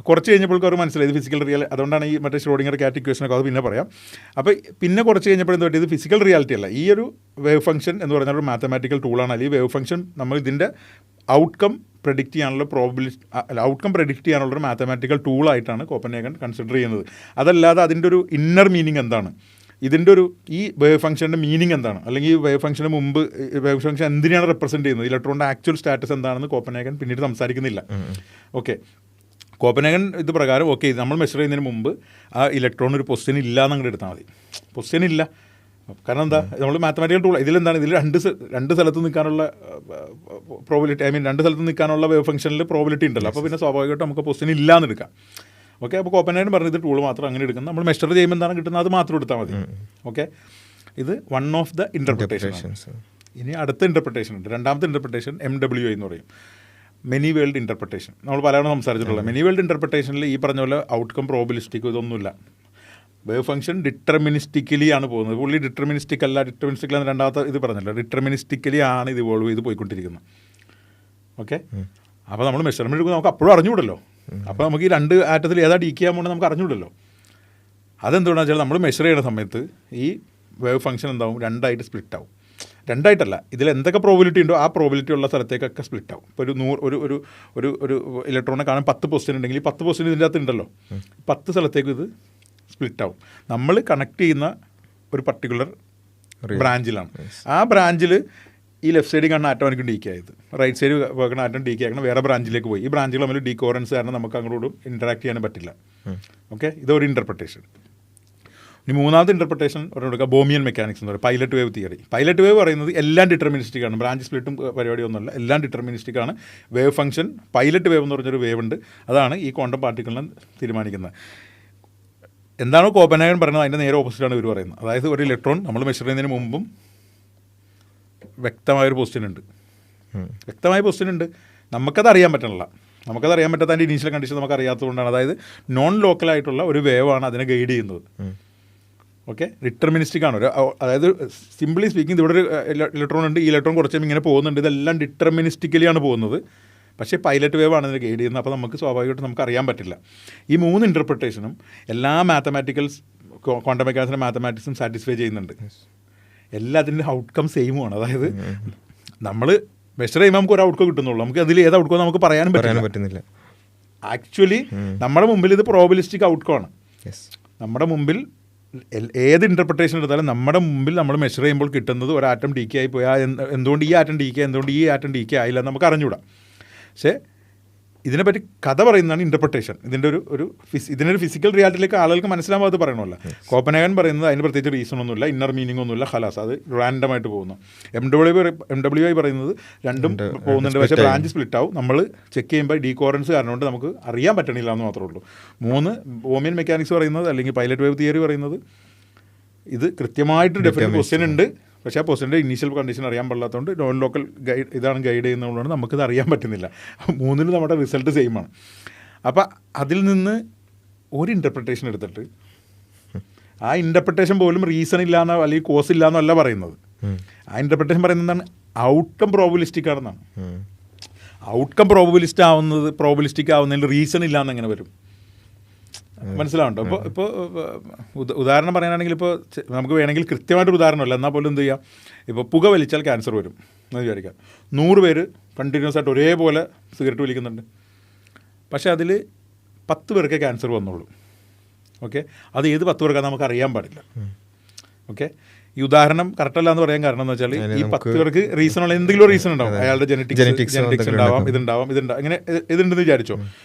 കുറച്ച് കഴിഞ്ഞപ്പോൾ അവർ മനസ്സിലായി ഇത് ഫിസിക്കൽ റിയാലിറ്റി, അതുകൊണ്ടാണ് ഈ മറ്റേ ഷ്രോഡിംഗർ ക്യാറ്റ് ഇക്വേഷനൊക്കെ അത് പിന്നെ പറയാം. അപ്പോൾ പിന്നെ കുറച്ച് കഴിഞ്ഞപ്പോൾ എന്ത് പറ്റി, ഇത് ഫിസിക്കൽ റിയാലിറ്റി അല്ല, ഈ ഒരു വേവ് ഫംഗ്ഷൻ എന്ന് പറഞ്ഞാൽ ഒരു മാത്തമാറ്റിക്കൽ ടൂളാണ്. അല്ലെങ്കിൽ വേവ് ഫംഗ്ഷൻ നമ്മൾ ഇതിൻ്റെ ഔട്ട്കം പ്രെഡിക്റ്റ് ചെയ്യാനുള്ള ഔട്ട്കം പ്രെഡിക്റ്റ് ചെയ്യാനുള്ളൊരു മാത്തമാറ്റിക്കൽ ടൂളായിട്ടാണ് കോപ്പൻഹേഗൻ കൺസിഡർ ചെയ്യുന്നത്. അതല്ലാതെ അതിൻ്റെ ഒരു ഇന്നർ മീനിങ് എന്താണ്, ഇതിൻ്റെ ഒരു ഈ വേവ് ഫംഗ്ഷൻ്റെ മീനിങ് എന്താണ്, അല്ലെങ്കിൽ ഈ വേവ് ഫംഗ്ഷന് മുമ്പ് വേവ് ഫംഗ്ഷൻ എന്തിനാണ് റെപ്രസെൻറ്റ് ചെയ്യുന്നത്, ഇലക്ട്രോണിൻ്റെ ആക്ച്വൽ സ്റ്റാറ്റസ് എന്താണെന്ന് കോപ്പൻഹേഗൻ പിന്നീട് സംസാരിക്കുന്നില്ല. ഓക്കെ, കോപ്പൻഹേഗൻ ഇത് പ്രകാരം ഓക്കെ നമ്മൾ മെഷർ ചെയ്യുന്നതിന് മുമ്പ് ആ ഇലക്ട്രോൺ ഒരു പൊസിഷൻ ഇല്ല എന്നങ്ങോട്ട് എടുത്താൽ മതി. പൊസിഷൻ ഇല്ല, കാരണം എന്താ, നമ്മൾ മാത്തമാറ്റിക്കൽ ടൂൾ ഇതിലെന്താണ്, ഇതിൽ രണ്ട് സ്ഥലത്ത് നിൽക്കാനുള്ള പ്രോബിലിറ്റി, ഐ മീൻ രണ്ട് സ്ഥലത്ത് നിൽക്കാനുള്ള വേവ് ഫംഗ്ഷനിൽ പ്രോബിലിറ്റി ഉണ്ടല്ലോ. അപ്പോൾ പിന്നെ സ്വാഭാവികമായിട്ടും നമുക്ക് പൊസിഷൻ ഇല്ല എന്ന് എടുക്കാം. ഓക്കെ, അപ്പോൾ കോപ്പൻഹേഗൻ പറഞ്ഞത് ടൂൾ മാത്രം അങ്ങനെ എടുക്കുന്നത്, നമ്മൾ മെഷർ ചെയ്യുമ്പോൾ എന്താണ് കിട്ടുന്നത് അത് മാത്രം എടുത്താൽ മതി. ഓക്കെ, ഇത് വൺ ഓഫ് ദ ഇൻ്റർപ്രിട്ടേഷൻ. ഇനി അടുത്ത ഇൻ്റർപ്രിട്ടേഷൻ ഉണ്ട്, രണ്ടാമത്തെ ഇൻ്റർപ്രിട്ടേഷൻ MWI എന്ന് പറയും, മെനി വേൾഡ് ഇൻ്റർപ്രിട്ടേഷൻ. നമ്മൾ പലവണ്ണം സംസാരിച്ചിട്ടുള്ളത് മെനി വേൾഡ് ഇൻ്റർപ്രിട്ടേഷനിൽ ഈ പറഞ്ഞ പോലെ ഔട്ട്കം പ്രോബിലിസ്റ്റിക് ഇതൊന്നുമില്ല. വേവ് ഫംഗ്ഷൻ ഡിറ്റർമിനിസ്റ്റിക്കലി ആണ് പോകുന്നത്. പുള്ളി ഡിറ്റർമിനിസ്റ്റിക് അല്ല, ഡിറ്റർമിനിസ്റ്റിക്കൽ എന്ന് രണ്ടാമത്തെ ഇത് പറഞ്ഞല്ലോ, ഡിറ്റർമിനിസ്റ്റിക്കലി ആണ് ഇത് ഇവോൾവ് ചെയ്ത് പോയിക്കൊണ്ടിരിക്കുന്നത്. ഓക്കെ, അപ്പോൾ നമ്മൾ മെഷർമെൻറ്റ് എടുക്കുമ്പോൾ നമുക്ക് അപ്പോഴും അറിഞ്ഞുകൂടല്ലോ. അപ്പോൾ നമുക്ക് ഈ രണ്ട് ആറ്റത്തിൽ ഏതാ ഡീക്ക് ചെയ്യാൻ പോകുന്നത് നമുക്ക് അറിഞ്ഞുകൂടല്ലോ. അതെന്തുകൊണ്ടാണെന്ന് വെച്ചാൽ നമ്മൾ മെഷർ ചെയ്യുന്ന സമയത്ത് ഈ വേവ് ഫംഗ്ഷൻ എന്താവും, രണ്ടായിട്ട് സ്പ്ലിറ്റ് ആവും. രണ്ടായിട്ടല്ല, ഇതിൽ എന്തൊക്കെ പ്രോബിലിറ്റി ഉണ്ടോ ആ പ്രോബിലിറ്റി ഉള്ള സ്ഥലത്തേക്കൊക്കെ സ്പ്ലിറ്റ് ആവും. ഇപ്പോൾ ഒരു ഇലക്ട്രോണിനെ കാണാൻ 10 പൊസിഷൻ ഉണ്ടെങ്കിൽ 10 പൊസിഷൻ ഇതിൻ്റെ അകത്ത് ഉണ്ടല്ലോ, 10 സ്ഥലത്തേക്ക് ഇത് സ്പ്ലിറ്റ് ആവും. നമ്മൾ കണക്ട് ചെയ്യുന്ന ഒരു പർട്ടിക്കുലർ ബ്രാഞ്ചിലാണ്. ആ ബ്രാഞ്ചിൽ ഈ ലെഫ്റ്റ് സൈഡിൽ കാണുന്ന ആറ്റം എനിക്ക് ഡീക്ക് ആയത്, റൈറ്റ് സൈഡിൽ വെക്കുന്ന ആറ്റം ഡീക്ക് ആക്കണം, വേറെ ബ്രാഞ്ചിലേക്ക് പോയി. ഈ ബ്രാഞ്ചുകൾ തമ്മിൽ ഡീകോറൻസ് കാരണം നമുക്ക് അങ്ങോട്ടും ഇൻറ്ററാക്ട് ചെയ്യാൻ പറ്റില്ല. ഓക്കെ, ഇതൊരു ഇൻ്റർപ്രിട്ടേഷൻ. ഇനി മൂന്നാമത്തെ ഇൻ്റർപ്രിട്ടേഷൻ പറഞ്ഞെടുക്കുക ബോമിയൻ മെക്കാനിക്സ് എന്ന് പറയും, pilot wave theory. Pilot wave പറയുന്നത് എല്ലാം ഡിറ്റർമിനിസ്റ്റിക് ആണ്, ബ്രാഞ്ച് സ്പ്ലിറ്റും പരിപാടിയൊന്നുമല്ല, എല്ലാം ഡിറ്റർമിനിസ്റ്റിക് ആണ്. വേവ് ഫംഗ്ഷൻ പൈലറ്റ് വേവ് എന്ന് പറഞ്ഞൊരു വേവ് ഉണ്ട്, അതാണ് ഈ ക്വാണ്ടം പാർട്ടിക്കിളിനെ തീരുമാനിക്കുന്നത്. എന്താണോ കോപ്പൻഹേഗൻ പറയുന്നത് അതിൻ്റെ നേരെ ഓപ്പോസിറ്റാണ് ഇവർ പറയുന്നത്. അതായത് ഒരു ഇലക്ട്രോൺ നമ്മൾ മെഷർ ചെയ്യുന്നതിന് മുമ്പും വ്യക്തമായൊരു പൊസിഷൻ ഉണ്ട്, വ്യക്തമായ പൊസിഷൻ ഉണ്ട്, നമുക്കത് അറിയാൻ പറ്റണില്ല. നമുക്കത് അറിയാൻ പറ്റാത്ത അതിൻ്റെ ഇനീഷ്യൽ കണ്ടീഷൻ നമുക്ക് അറിയാത്തതുകൊണ്ടാണ്. അതായത് നോൺ ലോക്കലായിട്ടുള്ള ഒരു വേവാണ് അതിനെ ഗൈഡ് ചെയ്യുന്നത്. ഓക്കെ, ഡിറ്റർമിനിസ്റ്റിക് ആണ്. അതായത് സിംപ്ലി സ്പീക്കിംഗ് ഇവിടെ ഒരു ഇലക്ട്രോൺ ഉണ്ട്, ഈ ഇലക്ട്രോൺ കുറച്ചും ഇങ്ങനെ പോകുന്നുണ്ട്, ഇതെല്ലാം ഡിറ്റർമിനിസ്റ്റിക്കലിയാണ് പോകുന്നത്. പക്ഷേ പൈലറ്റ് വേവ് ആണ് ഇതിനെ ഗൈഡ് ചെയ്യുന്നത്. അപ്പോൾ നമുക്ക് സ്വാഭാവികമായിട്ടും നമുക്ക് അറിയാൻ പറ്റില്ല. ഈ 3 ഇൻ്റർപ്രിട്ടേഷനും എല്ലാ മാത്തമാറ്റിക്കൽസ് ക്വാണ്ടം മെക്കാനിക്സിൻ്റെ മാത്തമാറ്റിക്സും സാറ്റിസ്ഫൈ ചെയ്യുന്നുണ്ട്. എല്ലാത്തിൻ്റെ ഔട്ട്കം സെയിമുമാണ്. അതായത് നമ്മൾ മെഷർ ചെയ്യുമ്പോൾ നമുക്ക് ഒരു ഔട്ട്കം കിട്ടുന്നുള്ളൂ, നമുക്ക് അതിൽ ഏത് ഔട്ട്കം നമുക്ക് പറയാനും പറ്റുന്നില്ല. ആക്ച്വലി നമ്മുടെ മുമ്പിൽ ഇത് പ്രോബിലിസ്റ്റിക് ഔട്ട്കം ആണ്. നമ്മുടെ മുമ്പിൽ ഏത് ഇൻ്റർപ്രിട്ടേഷൻ എടുത്താലും നമ്മുടെ മുമ്പിൽ നമ്മൾ മെഷർ ചെയ്യുമ്പോൾ കിട്ടുന്നത് ഒരു ആറ്റം ഡീക്കെ ആയി പോയാൽ എന്തുകൊണ്ട് ഈ ആറ്റം ഡീക്കെ, എന്തുകൊണ്ട് ഈ ആറ്റം ഡീക്കെ ആയില്ല നമുക്ക് അറിഞ്ഞുകൂടാ. പക്ഷേ ഇതിനെപ്പറ്റി കഥ പറയുന്നതാണ് ഇൻ്റർപ്രിട്ടേഷൻ. ഇതിനൊരു ഫിസിക്കൽ റിയാലിറ്റിയിലേക്ക് ആളുകൾക്ക് മനസ്സിലാവാതെ പറയണമല്ലോ. കോപ്പൻഹേഗൻ പറയുന്നത് അതിന് പ്രത്യേകിച്ച് റീസൺ ഒന്നുമില്ല, ഇന്നർ മീനിങ് ഒന്നുമില്ല, ഖലാസ്, അത് റാൻഡമായിട്ട് പോകുന്നു. MWI പറയുന്നത് രണ്ടും പോകുന്നുണ്ട്, പക്ഷേ ബ്രാഞ്ച് സ്പ്ലിറ്റ് ആവും. നമ്മൾ ചെക്ക് ചെയ്യുമ്പോൾ ഡീകോറൻസ് കാരണം കൊണ്ട് നമുക്ക് അറിയാൻ പറ്റണില്ല എന്ന് മാത്രമേ ഉള്ളൂ. 3 ബോമിയൻ മെക്കാനിക്സ് പറയുന്നത് അല്ലെങ്കിൽ പൈലറ്റ് വേവ് തിയറി പറയുന്നത് ഇത് കൃത്യമായിട്ട് ഡെഫിനറ്റ് ക്വസ്റ്റ്യൻ ഉണ്ട്, പക്ഷേ ആ പൊസിഷൻ്റെ ഇനീഷ്യൽ കണ്ടീഷൻ അറിയാൻ പാടില്ലാത്തതുകൊണ്ട് നോൺ ലോക്കൽ ഇതാണ് ഗൈഡ് ചെയ്യുന്നതുകൊണ്ടാണ് നമുക്കിത് അറിയാൻ പറ്റുന്നില്ല. 3 നമ്മുടെ റിസൾട്ട് സെയിമാണ്. അപ്പോൾ അതിൽ നിന്ന് ഒരു ഇൻ്റർപ്രിട്ടേഷൻ എടുത്തിട്ട് ആ ഇൻ്റർപ്രിട്ടേഷൻ പോലും റീസൺ ഇല്ലാന്നോ അല്ലെങ്കിൽ കോസ് ഇല്ലാന്നോ അല്ല പറയുന്നത്. ആ ഇൻ്റർപ്രിട്ടേഷൻ പറയുന്നത് എന്താണ്, ഔട്ട്കം പ്രോബിലിസ്റ്റിക് ആണെന്നാണ്. ഔട്ട്കം പ്രോബിലിസ്റ്റിക് ആവുന്നതിൽ റീസൺ ഇല്ലാന്ന് എങ്ങനെ വരും, മനസ്സിലാവുണ്ടോ? ഇപ്പോൾ ഉദാഹരണം പറയാനാണെങ്കിൽ ഇപ്പോൾ നമുക്ക് വേണമെങ്കിൽ കൃത്യമായിട്ടൊരു ഉദാഹരണമല്ല, എന്നാൽ പോലും എന്ത് ചെയ്യാം, ഇപ്പോൾ പുക വലിച്ചാൽ ക്യാൻസർ വരും എന്ന് വിചാരിക്കാം. 100 പേര് കണ്ടിന്യൂസ് ആയിട്ട് ഒരേപോലെ സിഗരറ്റ് വലിക്കുന്നുണ്ട്, പക്ഷേ അതിൽ 10 പേർക്ക് ക്യാൻസർ വന്നുള്ളൂ. ഓക്കെ, അത് ഏത് 10 പേർക്കാണ് നമുക്ക് അറിയാൻ പാടില്ല. ഓക്കെ, ഈ ഉദാഹരണം കറക്റ്റല്ല എന്ന് പറയാൻ കാരണം എന്ന് വെച്ചാൽ ഈ 10 പേർക്ക് റീസൺ ഉള്ള എന്തെങ്കിലും റീസൺ ഉണ്ടാവും. അയാളുടെ ജനറ്റിക്സ് ഉണ്ടാവാം, ഇങ്ങനെ ഇതുണ്ടെന്ന് വിചാരിച്ചോ.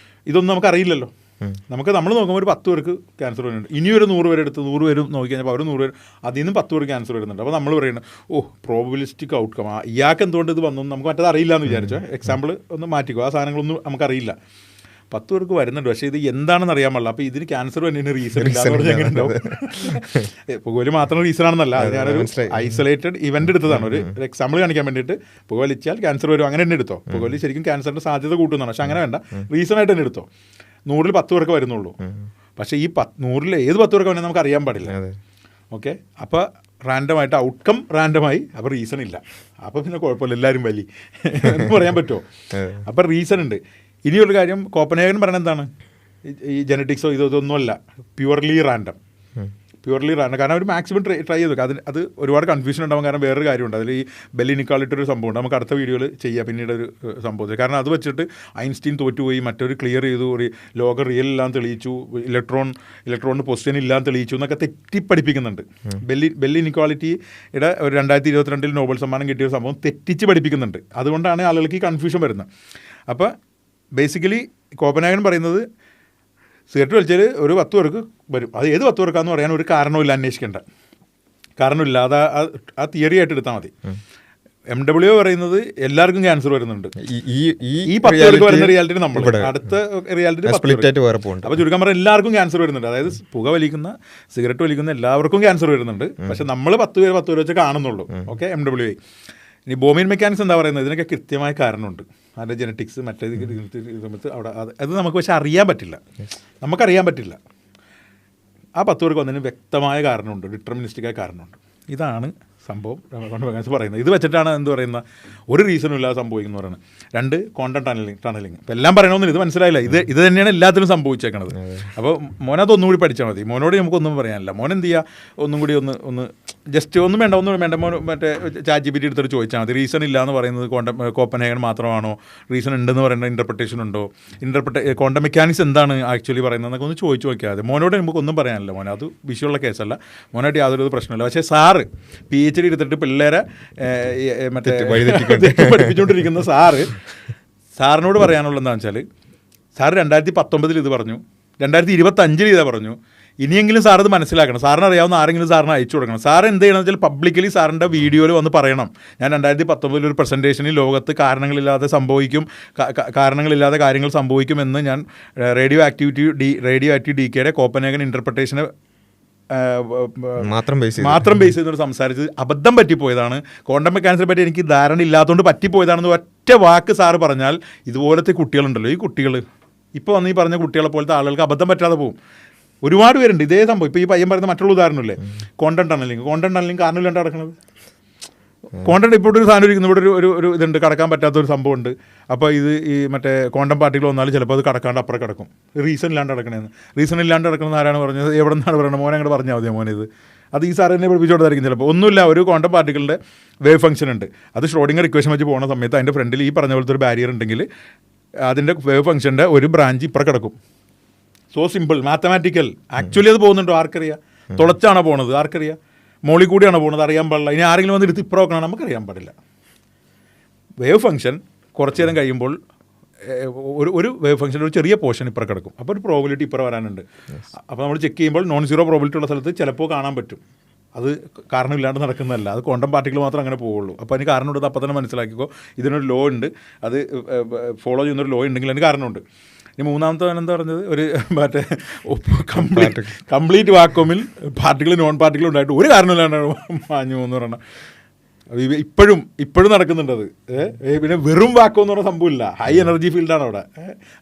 ഇതൊന്നും നമുക്ക് അറിയില്ലല്ലോ. നമ്മൾ നോക്കുമ്പോൾ ഒരു 10 പേർക്ക് ക്യാൻസർ വരുന്നുണ്ട്, ഇനി ഒരു 100 പേരെടുത്ത് 100 പേരും നോക്കി കഴിഞ്ഞപ്പോൾ അവർ 100 പേര് അതിൽ നിന്നും 10 പേർക്ക് ക്യാൻസർ വരുന്നുണ്ട്. അപ്പോൾ നമ്മൾ പറയുന്നത് പ്രോബിലിസ്റ്റിക് ഔട്ട്കം, ഇയാൾക്ക് എന്തുകൊണ്ട് ഇത് വന്നു നമുക്ക് മറ്റത് അറിയില്ല എന്ന് വിചാരിച്ചോ. എക്സാമ്പിൾ ഒന്ന് മാറ്റിക്കോ, ആ സാധനങ്ങളൊന്നും നമുക്കറിയില്ല. 10 പേർക്ക് വരുന്നുണ്ട്, പക്ഷേ ഇത് എന്താണെന്ന് അറിയാൻ പാടില്ല. അപ്പോൾ ഇതിന് ക്യാൻസർ തന്നെ റീസൺ ഇല്ല എന്ന് പറഞ്ഞാൽ എങ്ങനെ ഉണ്ടാവും? പുകവലി മാത്രം റീസൺ ആണെന്നല്ല, അത് ഞാനൊരു ഐസൊലേറ്റഡ് ഇവൻ്റ് എടുത്തതാണ്, ഒരു എക്സാമ്പിൾ കാണിക്കാൻ വേണ്ടിയിട്ട്. പുകവലിച്ചാൽ ക്യാൻസർ വരും അങ്ങനെ തന്നെ എടുത്തോ. പുകവലി ശരിക്കും ക്യാൻസറിൻ്റെ സാധ്യത കൂട്ടുന്നതാണ്, പക്ഷേ അങ്ങനെ വേണ്ട, റീസൺ ആയിട്ട് തന്നെ എടുത്തോ. 100-ൽ 10 പേർക്ക് വരുന്നുള്ളൂ, പക്ഷേ ഈ 100-ൽ ഏത് 10 പേർക്ക് വന്നാൽ നമുക്ക് അറിയാൻ പാടില്ല. ഓക്കെ, അപ്പോൾ റാൻഡമായിട്ട് ഔട്ട്കം റാൻഡമായി, അപ്പോൾ റീസൺ ഇല്ല. അപ്പോൾ പിന്നെ കുഴപ്പമില്ല, എല്ലാവരും വലി എന്ന് പറയാൻ പറ്റുമോ? അപ്പോൾ റീസൺ ഉണ്ട്. ഇനിയൊരു കാര്യം, കോപ്പൻഹേഗൻ പറയുന്നത് എന്താണ്, ഈ ജനറ്റിക്സോ ഇതൊന്നുമല്ല, പ്യുവർലി റാൻഡം. കാരണം അവർ മാക്സിമം ട്രൈ ചെയ്തു. അത് ഒരുപാട് കൺഫ്യൂഷൻ ഉണ്ടാവും. കാരണം വേറൊരു കാര്യമുണ്ട്, അതിൽ ഈ ബെൽ ഇനിക്വാളിറ്റി ഒരു സംഭവമുണ്ട്, നമുക്ക് അടുത്ത വീഡിയോയിൽ ചെയ്യാം പിന്നീട് ഒരു സംഭവത്തിൽ. കാരണം അത് വെച്ചിട്ട് ഐൻസ്റ്റീൻ തോറ്റുപോയി, മറ്റൊരു ക്ലിയർ ചെയ്തു, ഒരു ലോക റിയൽ ഇല്ലാന്ന് തെളിയിച്ചു, ഇലക്ട്രോണിന് പൊസിഷൻ ഇല്ലാന്ന് തെളിയിച്ചു എന്നൊക്കെ തെറ്റിപ്പഠിപ്പിക്കുന്നുണ്ട്. ബെൽ ഇനിക്വാളിറ്റിയുടെ ഒരു 2022 നോബൽ സമ്മാനം കിട്ടിയ ഒരു സംഭവം തെറ്റിച്ച് പഠിപ്പിക്കുന്നുണ്ട്. അതുകൊണ്ടാണ് ആളുകൾക്ക് ഈ കൺഫ്യൂഷൻ വരുന്നത്. അപ്പോൾ ബേസിക്കലി കോപ്പൻഹേഗൻ പറയുന്നത് സിഗരറ്റ് വലിച്ചാൽ ഒരു 10 പേർക്ക് വരും. അത് ഏത് 10 പേർക്കാന്ന് പറയാൻ ഒരു കാരണമില്ല, അന്വേഷിക്കേണ്ട കാരണമില്ല. അത് ആ തിയറി ആയിട്ട് എടുത്താൽ മതി. MW പറയുന്നത് എല്ലാവർക്കും ക്യാൻസർ വരുന്നുണ്ട്. ഈ 10 പേർക്ക് വരുന്ന റിയാലിറ്റി നമ്മൾ അടുത്ത റിയാലിറ്റി അപ്പോൾ ചുരുക്കം പറഞ്ഞാൽ എല്ലാവർക്കും ക്യാൻസർ വരുന്നുണ്ട്. അതായത് പുക വലിക്കുന്ന സിഗരറ്റ് വലിക്കുന്ന എല്ലാവർക്കും ക്യാൻസർ വരുന്നുണ്ട്. പക്ഷെ നമ്മൾ 10 പേര് വെച്ച് കാണുന്നുള്ളൂ. Okay, MW. ഇനി ബോമിൻ മെക്കാനിക്സ് എന്താ പറയുന്നത്, ഇതിനൊക്കെ കൃത്യമായ കാരണമുണ്ട്. അതിൻ്റെ ജനറ്റിക്സ് മറ്റേ സമയത്ത് അവിടെ അത് നമുക്ക് പക്ഷെ അറിയാൻ പറ്റില്ല, നമുക്കറിയാൻ പറ്റില്ല. ആ 10 പേർക്ക് വന്നതിന് വ്യക്തമായ കാരണമുണ്ട്, ഡിറ്റർമിനിസ്റ്റിക്കായ കാരണമുണ്ട്. ഇതാണ് സംഭവം പറയുന്നത്. ഇത് വെച്ചിട്ടാണ് എന്ത് പറയുന്ന ഒരു റീസണും ഇല്ലാതെ സംഭവിക്കുന്നു പറയുന്നത്. 2 ക്വാണ്ടം ടണലിങ്. ഇപ്പം എല്ലാം പറയണമെന്നില്ല, ഇത് മനസ്സിലായില്ല. ഇത് തന്നെയാണ് എല്ലാത്തിലും സംഭവിച്ചേക്കണത്. അപ്പോൾ മോനത് ഒന്നുകൂടി പഠിച്ചാൽ മതി. മോനോട് നമുക്കൊന്നും പറയാനില്ല. മോൻ എന്ത് ചെയ്യുക, ഒന്നും കൂടി ഒന്ന് ജസ്റ്റ് ഒന്നും വേണ്ട മോൻ മറ്റേ ChatGPT എടുത്തിട്ട് ചോദിച്ചാൽ മതി. റീസൺ ഇല്ല എന്ന് പറയുന്നത് കോപ്പൻഹേഗൻ മാത്രമാണോ, റീസൺ ഉണ്ടെന്ന് പറയുന്ന ഇൻ്റർപ്രിട്ടേഷൻ ഉണ്ടോ, ക്വാണ്ടം മെക്കാനിക്സ് എന്താണ് ആക്ച്വലി പറയുന്നത് എന്നൊക്കെ ഒന്ന് ചോദിച്ചു നോക്കിയാൽ മതി. മോനോട് നമുക്കൊന്നും പറയാനില്ല. മോനെ അത് വിഷയമുള്ള കേസല്ല, മോനായിട്ട് യാതൊരു പ്രശ്നമില്ല. പക്ഷേ സാറ് PhD എടുത്തിട്ട് പിള്ളേരെ മറ്റേ പഠിപ്പിച്ചുകൊണ്ടിരിക്കുന്ന സാറിനോട് പറയാനുള്ളത് എന്താണെന്ന് വെച്ചാൽ, സാറ് 2019 ഇത് പറഞ്ഞു, 2025 ഇതാ പറഞ്ഞു. ഇനിയെങ്കിലും സാർ ഇത് മനസ്സിലാക്കണം. സാറിന് അറിയാവുന്ന ആരെങ്കിലും സാറിന് അയച്ചു കൊടുക്കണം. സാർ എന്ത് ചെയ്യണമെന്ന് വെച്ചാൽ പബ്ലിക്കലി സാറിൻ്റെ വീഡിയോയിൽ വന്ന് പറയണം, ഞാൻ 2019 ഒരു പ്രസൻറ്റേഷനിൽ ലോകത്ത് കാരണങ്ങളില്ലാതെ കാരണങ്ങളില്ലാതെ കാര്യങ്ങൾ സംഭവിക്കുമെന്ന് ഞാൻ റേഡിയോ ആക്റ്റീവ് DKയുടെ കോപ്പൻഹേഗൻ ഇൻ്റർപ്രിട്ടേഷനെ മാത്രം ബേസ് ചെയ്തുകൊണ്ട് സംസാരിച്ചത് അബദ്ധം പറ്റിപ്പോയതാണ്, ക്വാണ്ടം മെക്കാനിക്സിനെ പറ്റി എനിക്ക് ധാരണ ഇല്ലാത്തതുകൊണ്ട് പറ്റിപ്പോയതാണെന്ന് ഒറ്റ വാക്ക് സാറ് പറഞ്ഞാൽ ഇതുപോലത്തെ കുട്ടികളുണ്ടല്ലോ, ഈ കുട്ടികൾ ഇപ്പോൾ വന്ന് ഈ പറഞ്ഞ കുട്ടികളെ പോലത്തെ ആളുകൾക്ക് അബദ്ധം പറ്റാതെ പോകും. ഒരുപാട് പേരുണ്ട് ഇതേ സംഭവം. ഇപ്പോൾ ഈ പയ്യൻ പറയുന്ന മറ്റുള്ള ഉദാഹരണമില്ലേ, ക്വാണ്ടം ടണലിങ് കാരണമില്ലാണ്ട് നടക്കുന്നത്. ക്വാണ്ടം ഇപ്പോൾ ഒരു സാധനം ഇരിക്കുന്നു, ഇവിടെ ഒരു ഇതുണ്ട്, കടക്കാൻ പറ്റാത്തൊരു സംഭവമുണ്ട്. അപ്പോൾ ഈ മറ്റേ ക്വാണ്ടം പാർട്ടികൾ വന്നാലും ചിലപ്പോൾ അത് കടക്കാണ്ട് അപ്പുറം കിടക്കും. റീസൺ ഇല്ലാണ്ട് നടക്കണേന്ന്. റീസൺ ഇല്ലാണ്ട് നടക്കണമെന്ന് ആരാണ് പറഞ്ഞത്, എവിടെ നിന്നാണ് പറയുന്നത്, മോനെ അങ്ങോട്ട് പറഞ്ഞാൽ മതിയോ മോനെ ഇത്. അത് ഈ സാർ എന്നെ പഠിപ്പിച്ചുകൊണ്ടായിരിക്കും ചിലപ്പോൾ. ഒന്നുമില്ല, ഒരു ക്വാണ്ടം പാർട്ടികളുടെ വേവ് ഫംഗ്ഷൻ ഉണ്ട്. അത് ഷ്രോഡിംഗർ ഇക്വേഷൻ വെച്ച് പോകുന്ന സമയത്ത് അതിൻ്റെ ഫ്രണ്ടിൽ ഈ പറഞ്ഞ പോലത്തെ ഒരു ബാരിയർ ഉണ്ടെങ്കിൽ അതിൻ്റെ വേവ് ഫംഗ്ഷൻ്റെ ഒരു ബ്രാഞ്ച് ഇപ്പുറം കിടക്കും. So simple, mathematical. ആക്ച്വലി അത് പോകുന്നുണ്ടോ ആർക്കറിയാം? തുളച്ചാണോ പോണത് ആർക്കറിയാം? മോളിൽ കൂടിയാണോ പോകുന്നത് അറിയാൻ പാടില്ല. ഇനി ആരെങ്കിലും വന്ന് എടുത്ത് ഇപ്പുറം നോക്കണം നമുക്കറിയാൻ പാടില്ല. വേവ് ഫംഗ്ഷൻ കുറച്ച് നേരം കഴിയുമ്പോൾ ഒരു വേവ് ഫംഗ്ഷൻ ഒരു ചെറിയ പോർഷൻ ഇപ്പുറം കിടക്കും. അപ്പോൾ ഒരു പ്രോബിലിറ്റി ഇപ്പുറം വരാനുണ്ട്. അപ്പോൾ നമ്മൾ ചെക്ക് ചെയ്യുമ്പോൾ non-zero പ്രോബിലിറ്റി ഉള്ള സ്ഥലത്ത് ചിലപ്പോൾ കാണാൻ പറ്റും. അത് കാരണമില്ലാണ്ട് നടക്കുന്നതല്ല, അത് ക്വാണ്ടം പാർട്ടികൾ മാത്രം അങ്ങനെ പോവുള്ളൂ. അപ്പോൾ അതിന് കാരണം ഉണ്ടെന്ന് അപ്പം തന്നെ മനസ്സിലാക്കിക്കോ. ഇതിനൊരു ലോ ഉണ്ട്, അത് ഫോളോ ചെയ്യുന്നൊരു ലോ ഉണ്ടെങ്കിൽ അതിന് കാരണമുണ്ട്. ഇനി മൂന്നാമത്തെ എന്താ പറഞ്ഞത്, ഒരു മറ്റേ കംപ്ലീറ്റ് വാക്വമിൽ പാർട്ടികൾ നോൺ പാർട്ടികൾ ഉണ്ടായിട്ട് ഒരു കാരണമില്ലാണ്ടാണ് മാഞ്ഞു പോകുന്നു പറയണം. ഇപ്പോഴും നടക്കുന്നുണ്ട് അത്. പിന്നെ വെറും വാക്വം എന്ന് പറഞ്ഞ സംഭവമില്ല, ഹൈ എനർജി ഫീൽഡാണ് അവിടെ.